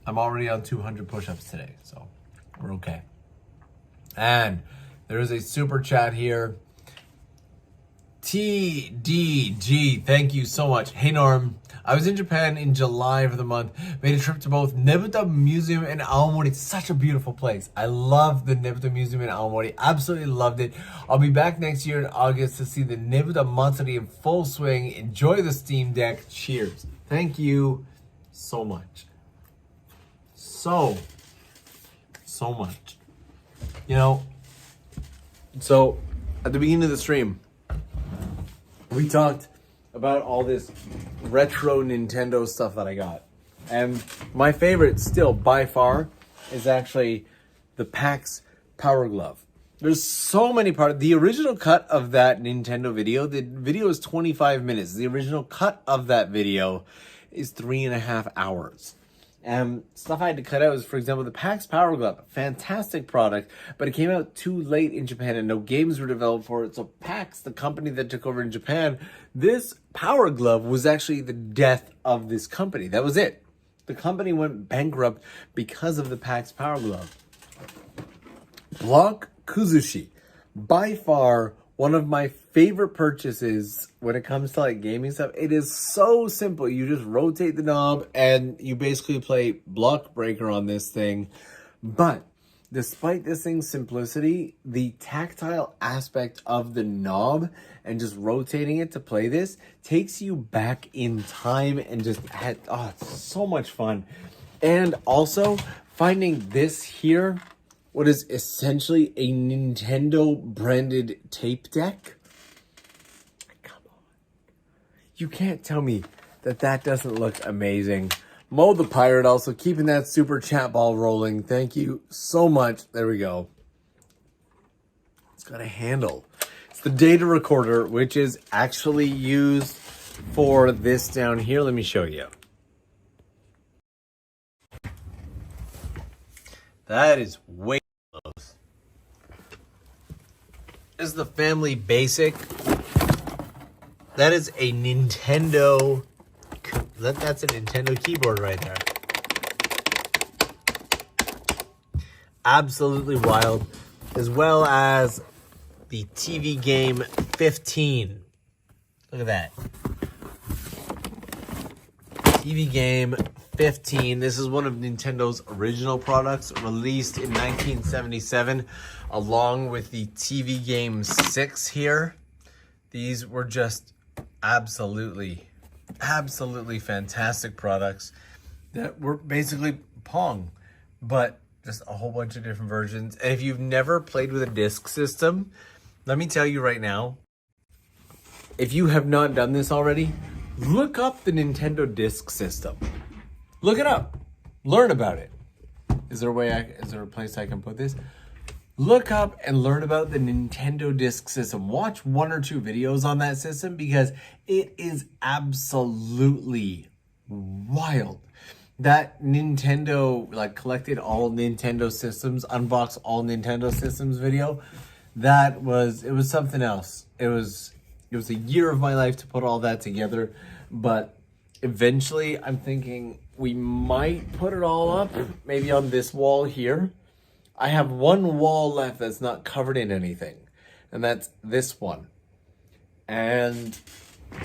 Speaker 1: I'm already on 200 push-ups today, so we're okay. And there is a super chat here. TDG, thank you so much. Hey Norm, I was in Japan in July for the month. Made a trip to both Nebuta Museum and Aomori. It's such a beautiful place. I love the Nebuta Museum in Aomori. Absolutely loved it. I'll be back next year in August to see the Nebuta Matsuri in full swing. Enjoy the Steam Deck. Cheers. Thank you so much. So much. You know, so at the beginning of the stream, we talked about all this retro Nintendo stuff that I got. And my favorite still, by far, is actually the PAX Power Glove. There's so many parts. The original cut of that Nintendo video, the video is 25 minutes. The original cut of that video is 3.5 hours. And stuff I had to cut out was, for example, the PAX Power Glove. Fantastic product, but it came out too late in Japan and no games were developed for it. So PAX, the company that took over in Japan, this Power Glove was actually the death of this company. That was it. The company went bankrupt because of the PAX Power Glove. Block Kuzushi, by far one of my favorite purchases when it comes to like gaming stuff. It is so simple. You just rotate the knob and you basically play Block Breaker on this thing. But despite this thing's simplicity, the tactile aspect of the knob and just rotating it to play this takes you back in time and just it's so much fun. And also finding this here, what is essentially a Nintendo branded tape deck. Come on. You can't tell me that doesn't look amazing. Mo the Pirate also keeping that super chat ball rolling. Thank you so much. There we go. It's got a handle. It's the data recorder, which is actually used for this down here. Let me show you. That is way close. This is the Family Basic. That is a Nintendo... That's a Nintendo keyboard right there. Absolutely wild. As well as the TV game 15. Look at that. TV game 15. This is one of Nintendo's original products, released in 1977, along with the TV game 6 here. These were just absolutely fantastic products that were basically Pong, but just a whole bunch of different versions. And if you've never played with a disc system, let me tell you right now, if you have not done this already, look up the Nintendo disc system. Look it up. Learn about it. Is there a place I can put this? Look up and learn about the Nintendo disc system. Watch 1 or 2 videos on that system because it is absolutely wild. That Nintendo, collected all Nintendo systems, unbox all Nintendo systems video, it was something else. It was a year of my life to put all that together, but eventually I'm thinking we might put it all up, maybe on this wall here. I have one wall left that's not covered in anything, and that's this one. And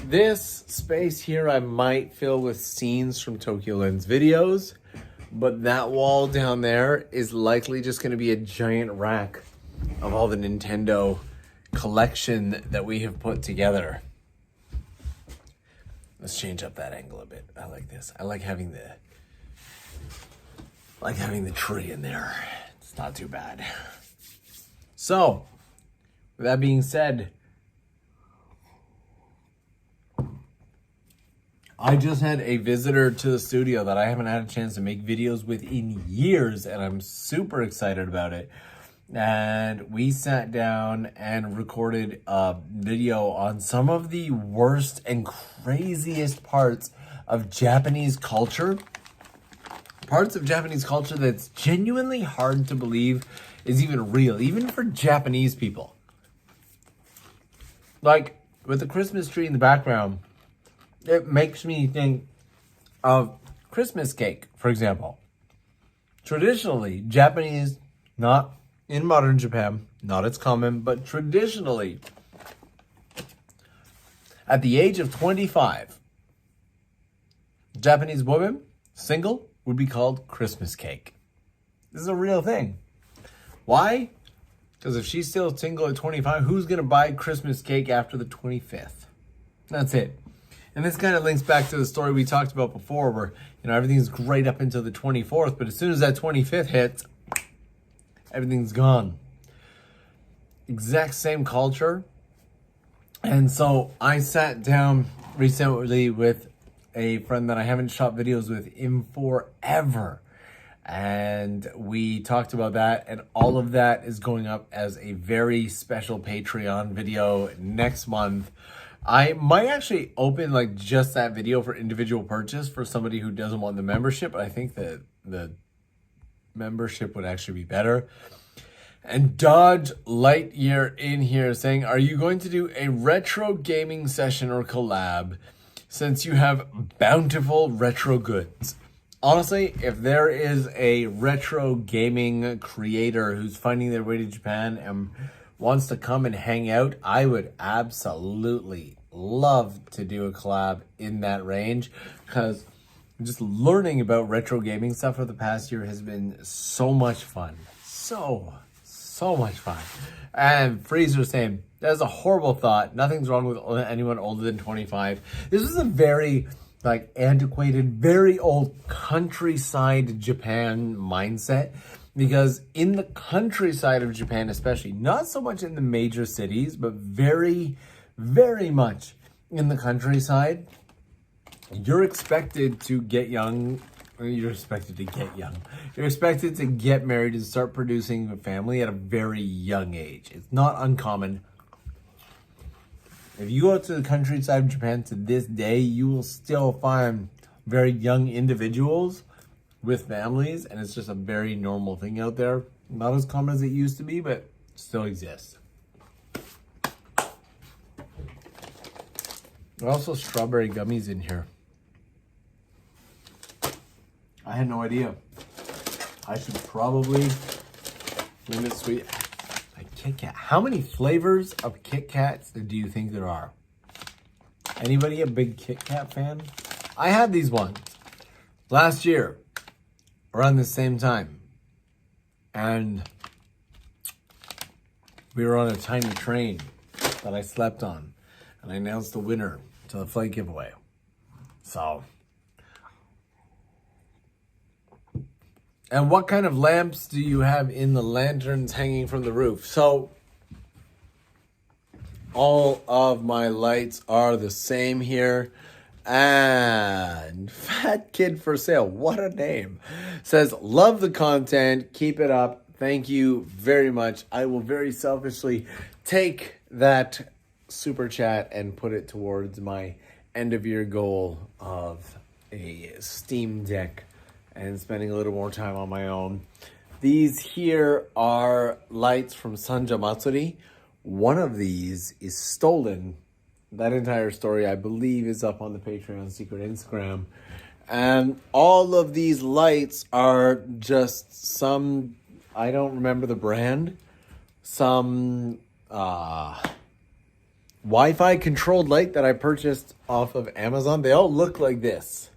Speaker 1: this space here I might fill with scenes from TOKYOLENS videos, but that wall down there is likely just going to be a giant rack of all the Nintendo collection that we have put together. Let's change up that angle a bit. I like this. I like having the tree in there. It's not too bad. So, with that being said, I just had a visitor to the studio that I haven't had a chance to make videos with in years, and I'm super excited about it. And we sat down and recorded a video on some of the worst and craziest parts of Japanese culture. Parts of Japanese culture that's genuinely hard to believe is even real, even for Japanese people. Like, with the Christmas tree in the background, it makes me think of Christmas cake, for example. Traditionally, Japanese, not in modern Japan, not as common, but traditionally, at the age of 25, Japanese woman, single, would be called Christmas cake. This is a real thing. Why? Because if she's still single at 25, who's going to buy Christmas cake after the 25th? That's it. And this kind of links back to the story we talked about before where, everything's great up until the 24th, but as soon as that 25th hits, everything's gone. Exact same culture. And so I sat down recently with a friend that I haven't shot videos with in forever. And we talked about that, and all of that is going up as a very special Patreon video next month. I might actually open just that video for individual purchase for somebody who doesn't want the membership. I think that the membership would actually be better. And Dodge Lightyear in here saying, are you going to do a retro gaming session or collab since you have bountiful retro goods? Honestly, if there is a retro gaming creator who's finding their way to Japan and wants to come and hang out, I would absolutely love to do a collab in that range, because just learning about retro gaming stuff for the past year has been so much fun. so much fun. And Freezer saying, that is a horrible thought. Nothing's wrong with anyone older than 25. This is a very like antiquated, very old countryside Japan mindset. Because in the countryside of Japan, especially, not so much in the major cities, but very, very much in the countryside, you're expected to get young. You're expected to get young. You're expected to get married and start producing a family at a very young age. It's not uncommon. If you go to the countryside of Japan to this day, you will still find very young individuals with families, and it's just a very normal thing out there. Not as common as it used to be, but still exists. There are also strawberry gummies in here. I had no idea. I should probably limit sweet. Like Kit Kat. How many flavors of Kit Kats do you think there are? Anybody a big Kit Kat fan? I had these ones last year around the same time. And we were on a tiny train that I slept on. And I announced the winner to the flight giveaway. So. And what kind of lamps do you have in the lanterns hanging from the roof? So, all of my lights are the same here. And Fat Kid for Sale, what a name. Says, love the content, keep it up. Thank you very much. I will very selfishly take that super chat and put it towards my end of year goal of a Steam Deck and spending a little more time on my own. These here are lights from Sanja Matsuri. One of these is stolen. That entire story, I believe, is up on the Patreon secret Instagram. And all of these lights are just some, I don't remember the brand, some Wi-Fi controlled light that I purchased off of Amazon. They all look like this.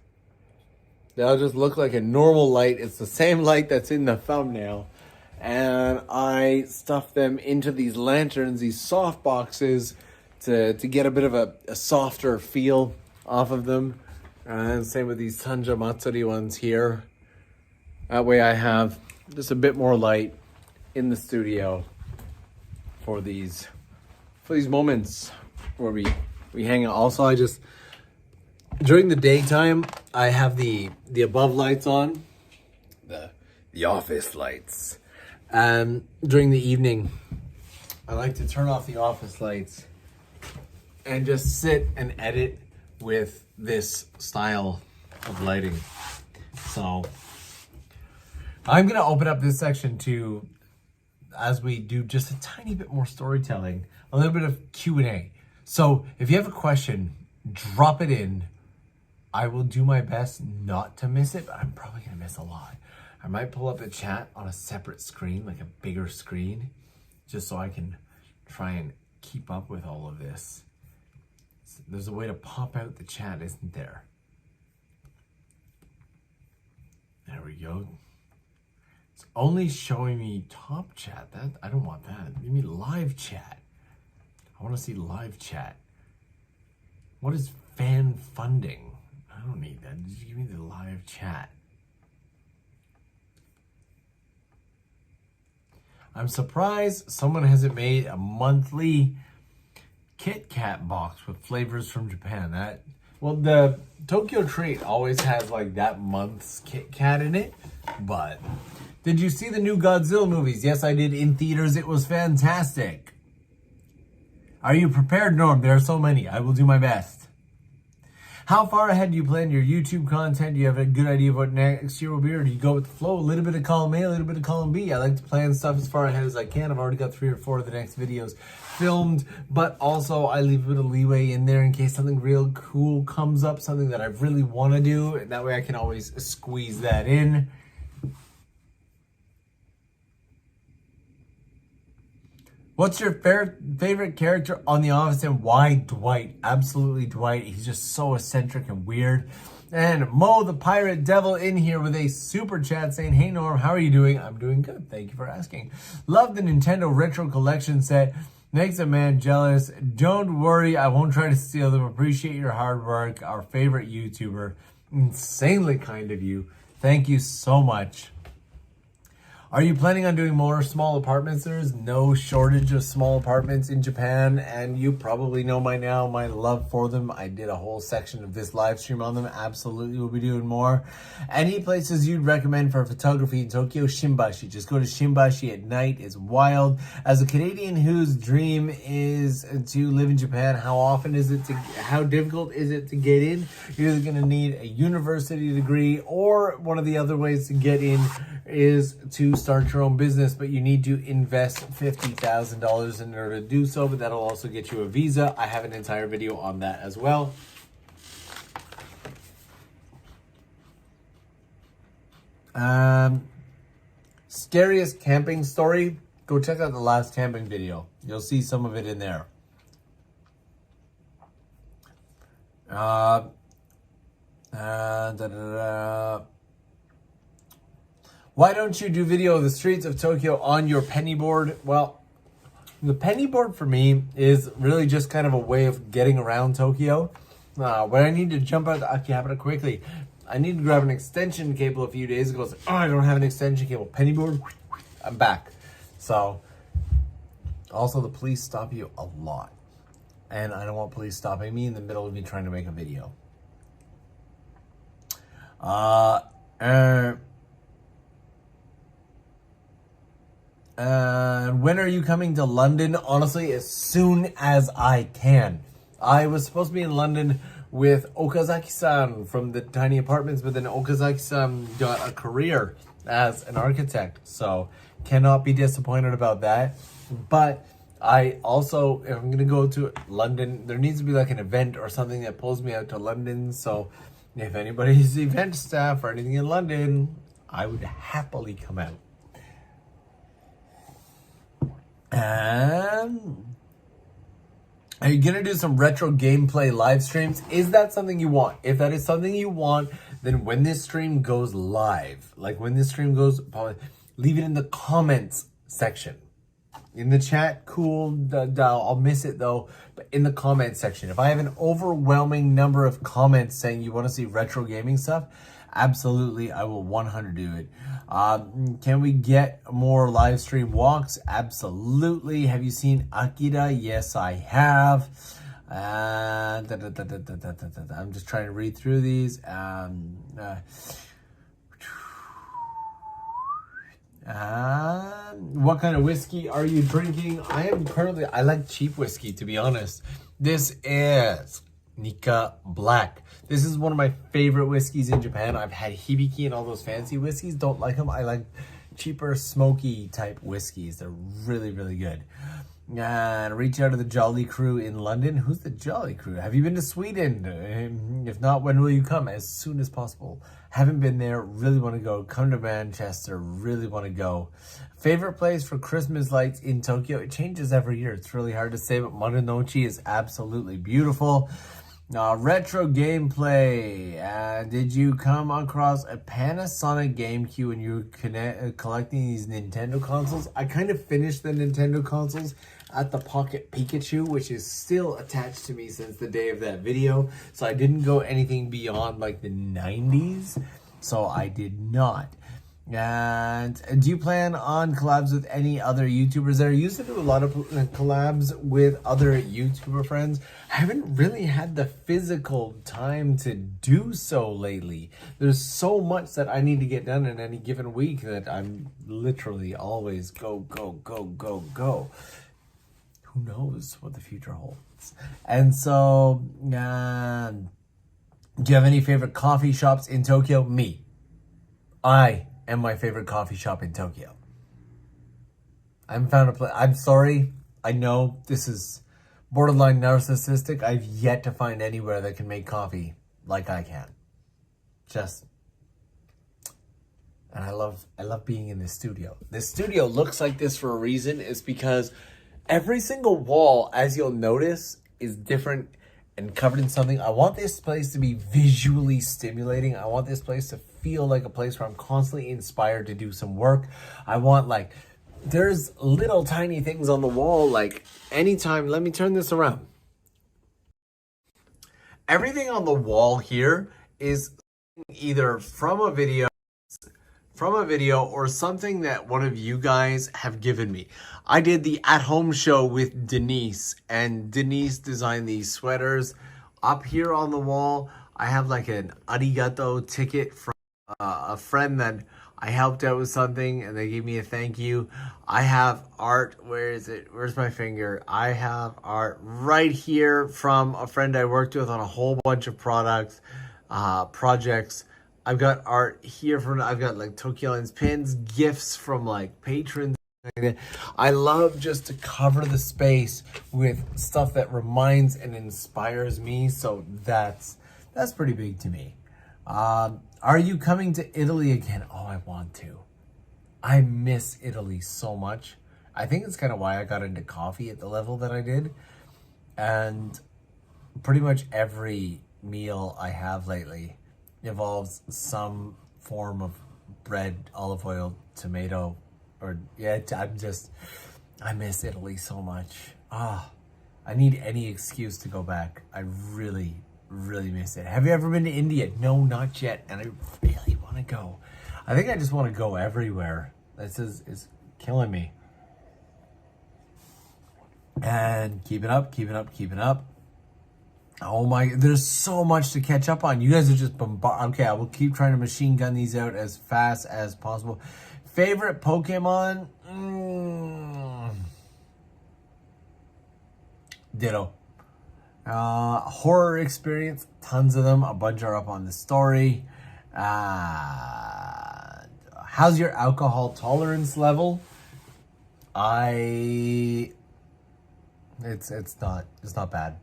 Speaker 1: They'll just look like a normal light. It's the same light that's in the thumbnail. And I stuffed them into these lanterns, these soft boxes, to get a bit of a softer feel off of them. And same with these Sanja Matsuri ones here. That way I have just a bit more light in the studio for these moments where we hang out. Also, during the daytime, I have the above lights on, the office lights. And during the evening, I like to turn off the office lights and just sit and edit with this style of lighting. So I'm gonna open up this section to, as we do just a tiny bit more storytelling, a little bit of Q&A. So if you have a question, drop it in. I will do my best not to miss it, but I'm probably gonna miss a lot. I might pull up the chat on a separate screen, like a bigger screen, just so I can try and keep up with all of this. There's a way to pop out the chat, isn't there? There we go. It's only showing me top chat. I don't want that. Give me live chat. I want to see live chat. What is fan funding? I don't need that. Just give me the live chat. I'm surprised someone hasn't made a monthly Kit Kat box with flavors from Japan. Well, the Tokyo Treat always has like that month's Kit Kat in it. But did you see the new Godzilla movies? Yes, I did, in theaters. It was fantastic. Are you prepared, Norm? There are so many. I will do my best. How far ahead do you plan your YouTube content? Do you have a good idea of what next year will be, or do you go with the flow? A little bit of column A, a little bit of column B. I like to plan stuff as far ahead as I can. I've already got 3 or 4 of the next videos filmed, but also I leave a bit of leeway in there in case something real cool comes up, something that I really want to do, and that way I can always squeeze that in. What's your favorite character on The Office and why Dwight? Absolutely Dwight. He's just so eccentric and weird. And Mo the Pirate Devil in here with a super chat saying, hey Norm, how are you doing? I'm doing good. Thank you for asking. Love the Nintendo Retro Collection set. Makes a man jealous. Don't worry, I won't try to steal them. Appreciate your hard work. Our favorite YouTuber. Insanely kind of you. Thank you so much. Are you planning on doing more small apartments? There's no shortage of small apartments in Japan, and you probably know my love for them. I did a whole section of this live stream on them. Absolutely will be doing more. Any places you'd recommend for photography in Tokyo? Shimbashi. Just go to Shimbashi at night. It's wild. As a Canadian whose dream is to live in Japan, how difficult is it to get in? You're either going to need a university degree, or one of the other ways to get in is to start your own business, but you need to invest $50,000 in order to do so, but that'll also get you a visa. I have an entire video on that as well. Scariest camping story? Go check out the last camping video. You'll see some of it in there. Why don't you do video of the streets of Tokyo on your penny board? Well, the penny board for me is really just kind of a way of getting around Tokyo. When I need to jump out of Akihabara quickly, I need to grab an extension cable a few days ago. Oh, I don't have an extension cable. Penny board, I'm back. So, also the police stop you a lot. And I don't want police stopping me in the middle of me trying to make a video. When are you coming to London? Honestly, as soon as I can. I was supposed to be in London with Okazaki-san from the Tiny Apartments, but then Okazaki-san got a career as an architect, so cannot be disappointed about that. But I also, if I'm going to go to London, there needs to be like an event or something that pulls me out to London. So if anybody's event staff or anything in London, I would happily come out. Are you going to do some retro gameplay live streams? Is that something you want? If that is something you want, then when this stream goes live, leave it in the comments section. In the chat, cool, I'll miss it though, but in the comments section. If I have an overwhelming number of comments saying you want to see retro gaming stuff, absolutely, I will 100 do it. Can we get more live stream walks? Absolutely. Have you seen Akira? Yes, I have. I'm just trying to read through these. What kind of whiskey are you drinking? I like cheap whiskey, to be honest. This is Nika Black. This is one of my favorite whiskeys in Japan. I've had Hibiki and all those fancy whiskeys. Don't like them. I like cheaper, smoky type whiskeys. They're really, really good. And reach out to the Jolly Crew in London. Who's the Jolly Crew? Have you been to Sweden? If not, when will you come? As soon as possible. Haven't been there. Really want to go. Come to Manchester. Really want to go. Favorite place for Christmas lights in Tokyo? It changes every year. It's really hard to say, but Marunouchi is absolutely beautiful. Retro gameplay. Did you come across a Panasonic GameCube when you were collecting these Nintendo consoles? I kind of finished the Nintendo consoles at the Pocket Pikachu, which is still attached to me since the day of that video. So I didn't go anything beyond like the 90s. So I did not. And do you plan on collabs with any other YouTubers there? I used to do a lot of collabs with other YouTuber friends. I haven't really had the physical time to do so lately. There's so much that I need to get done in any given week that I'm literally always go. Who knows what the future holds? And so, do you have any favorite coffee shops in Tokyo? Me. I am my favorite coffee shop in Tokyo. I haven't found a place. I'm sorry. I know this is borderline narcissistic. I've yet to find anywhere that can make coffee like I can. And I love being in this studio. This studio looks like this for a reason. It's because Every single wall, as you'll notice, is different and covered in something. I want this place to be visually stimulating. I want this place to feel like a place where I'm constantly inspired to do some work. I want, like, there's little tiny things on the wall, like anytime, let me turn this around. Everything on the wall here is either from a video or something that one of you guys have given me. I did the at-home show with Denise, and Denise designed these sweaters. Up here on the wall, I have like an arigato ticket from a friend that I helped out with something and they gave me a thank you. I have art, where is it? Where's my finger? I have art right here from a friend I worked with on a whole bunch of projects. I've got art here from, I've got like TOKYOLENS pins, gifts from like patrons. I love just to cover the space with stuff that reminds and inspires me. So that's pretty big to me. Are you coming to Italy again? Oh, I want to. I miss Italy so much. I think it's kind of why I got into coffee at the level that I did. And pretty much every meal I have lately involves some form of bread, olive oil, tomato, or I miss Italy so much. I need any excuse to go back. I really miss it. Have you ever been to India? No, not yet, and I really want to go. I think I just want to go everywhere. This is killing me. And keeping up. Oh my, there's so much to catch up on. You guys are just okay, I will keep trying to machine gun these out as fast as possible. Favorite Pokemon? Ditto. Horror experience, tons of them. A bunch are up on the story. How's your alcohol tolerance level? It's not bad.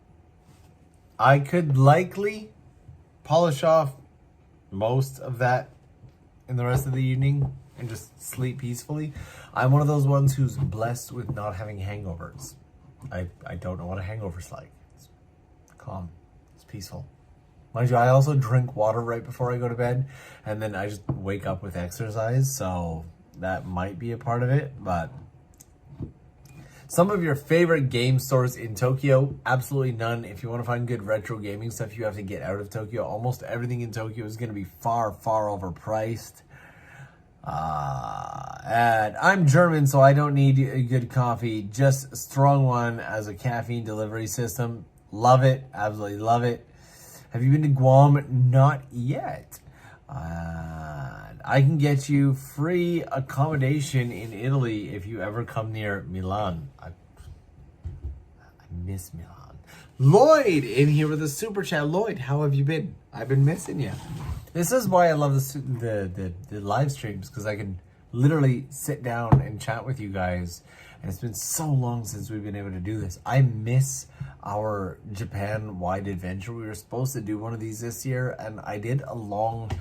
Speaker 1: I could likely polish off most of that in the rest of the evening and just sleep peacefully. I'm one of those ones who's blessed with not having hangovers. I don't know what a hangover's like. It's calm. It's peaceful. Mind you, I also drink water right before I go to bed, and then I just wake up with exercise, so that might be a part of it, but some of your favorite game stores in Tokyo? Absolutely none. If you want to find good retro gaming stuff, you have to get out of Tokyo. Almost everything in Tokyo is going to be far overpriced. And I'm German, so I don't need a good coffee. Just a strong one as a caffeine delivery system. Love it. Absolutely love it. Have you been to Guam? Not yet. I can get you free accommodation in Italy if you ever come near Milan. I miss Milan. Lloyd in here with a super chat. Lloyd, how have you been? I've been missing you. This is why I love the live streams, because I can literally sit down and chat with you guys. And it's been so long since we've been able to do this. I miss our Japan-wide adventure. We were supposed to do one of these this year, and I did a long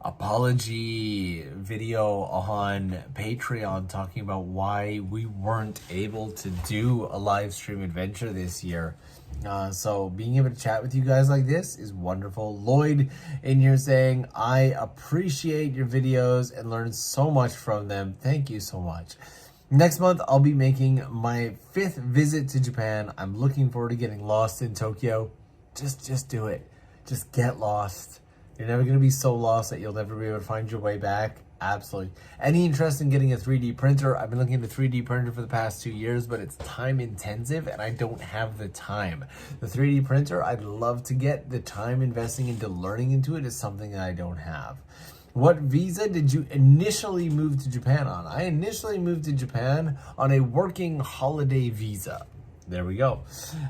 Speaker 1: apology video on Patreon talking about why we weren't able to do a live stream adventure this year. So being able to chat with you guys like this is wonderful. Lloyd in here saying, I appreciate your videos and learn so much from them. Thank you so much. Next month, I'll be making my 5th visit to Japan. I'm looking forward to getting lost in Tokyo. Just do it. Just get lost. You're never going to be so lost that you'll never be able to find your way back. Absolutely. Any interest in getting a 3D printer? I've been looking at a 3D printer for the past 2 years, but it's time intensive and I don't have the time. The 3D printer, I'd love to get. The time investing into learning into it is something that I don't have. What visa did you initially move to Japan on? I initially moved to Japan on a working holiday visa. There we go.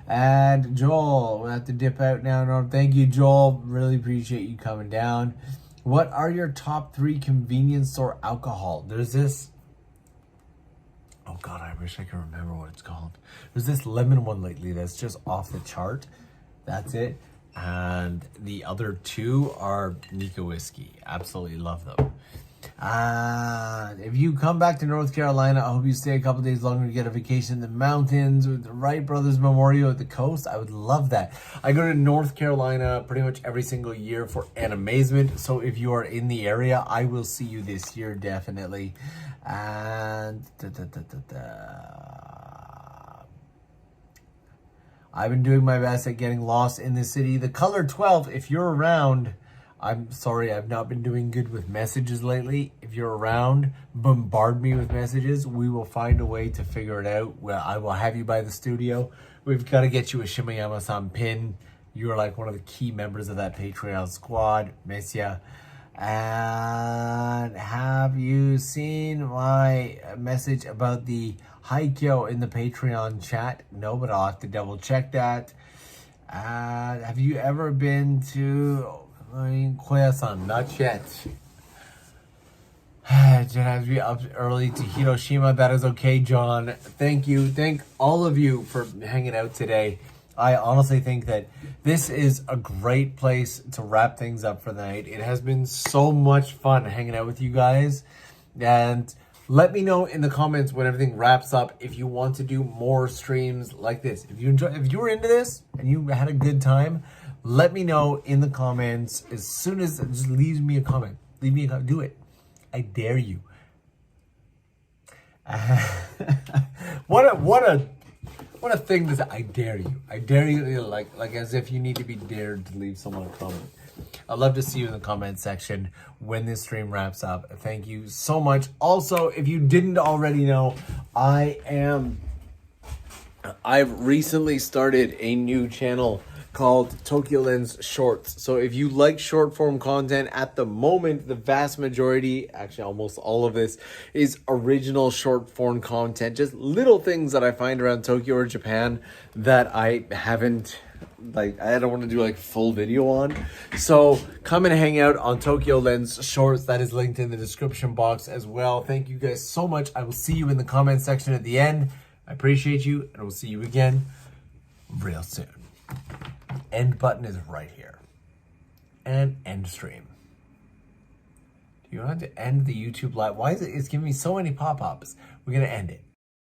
Speaker 1: And Joel, we'll have to dip out now. No, thank you, Joel. Really appreciate you coming down. What are your top 3 convenience store alcohol? There's this. Oh God, I wish I could remember what it's called. There's this lemon one lately that's just off the chart. That's it. And the other 2 are Nika whiskey. Absolutely love them. If you come back to North Carolina, I hope you stay a couple days longer to get a vacation in the mountains with the Wright Brothers Memorial at the coast. I would love that. I go to North Carolina pretty much every single year for an amazement. So if you are in the area, I will see you this year, definitely. And I've been doing my best at getting lost in the city. The Color 12, if you're around, I'm sorry, I've not been doing good with messages lately. If you're around, bombard me with messages. We will find a way to figure it out. Well, I will have you by the studio. We've got to get you a Shimayama-san pin. You're like one of the key members of that Patreon squad. Miss ya. And have you seen my message about the Haikyo in the Patreon chat? No, but I'll have to double check that. Have you ever been to Koya-san? Not yet. Just have to be up early to Hiroshima. That is okay, John. Thank you. Thank all of you for hanging out today. I honestly think that this is a great place to wrap things up for the night. It has been so much fun hanging out with you guys. And let me know in the comments when everything wraps up if you want to do more streams like this. If you were into this and you had a good time, let me know in the comments as soon as just leave me a comment. Leave me a comment. Do it. I dare you. What a thing that I dare you. I dare you, like as if you need to be dared to leave someone a comment. I'd love to see you in the comment section when this stream wraps up. Thank you so much. Also, if you didn't already know, I've recently started a new channel called TOKYOLENS Shorts. So if you like short form content, at the moment, the vast majority, actually almost all of this, is original short form content. Just little things that I find around Tokyo or Japan that I haven't, I don't want to do full video on. So come and hang out on TOKYOLENS Shorts. That is linked in the description box as well. Thank you guys so much. I will see you in the comment section at the end. I appreciate you, and I will see you again real soon. End button is right here. And end stream. Do you want to end the YouTube live? Why is it? It's giving me so many pop-ups. We're going to end it.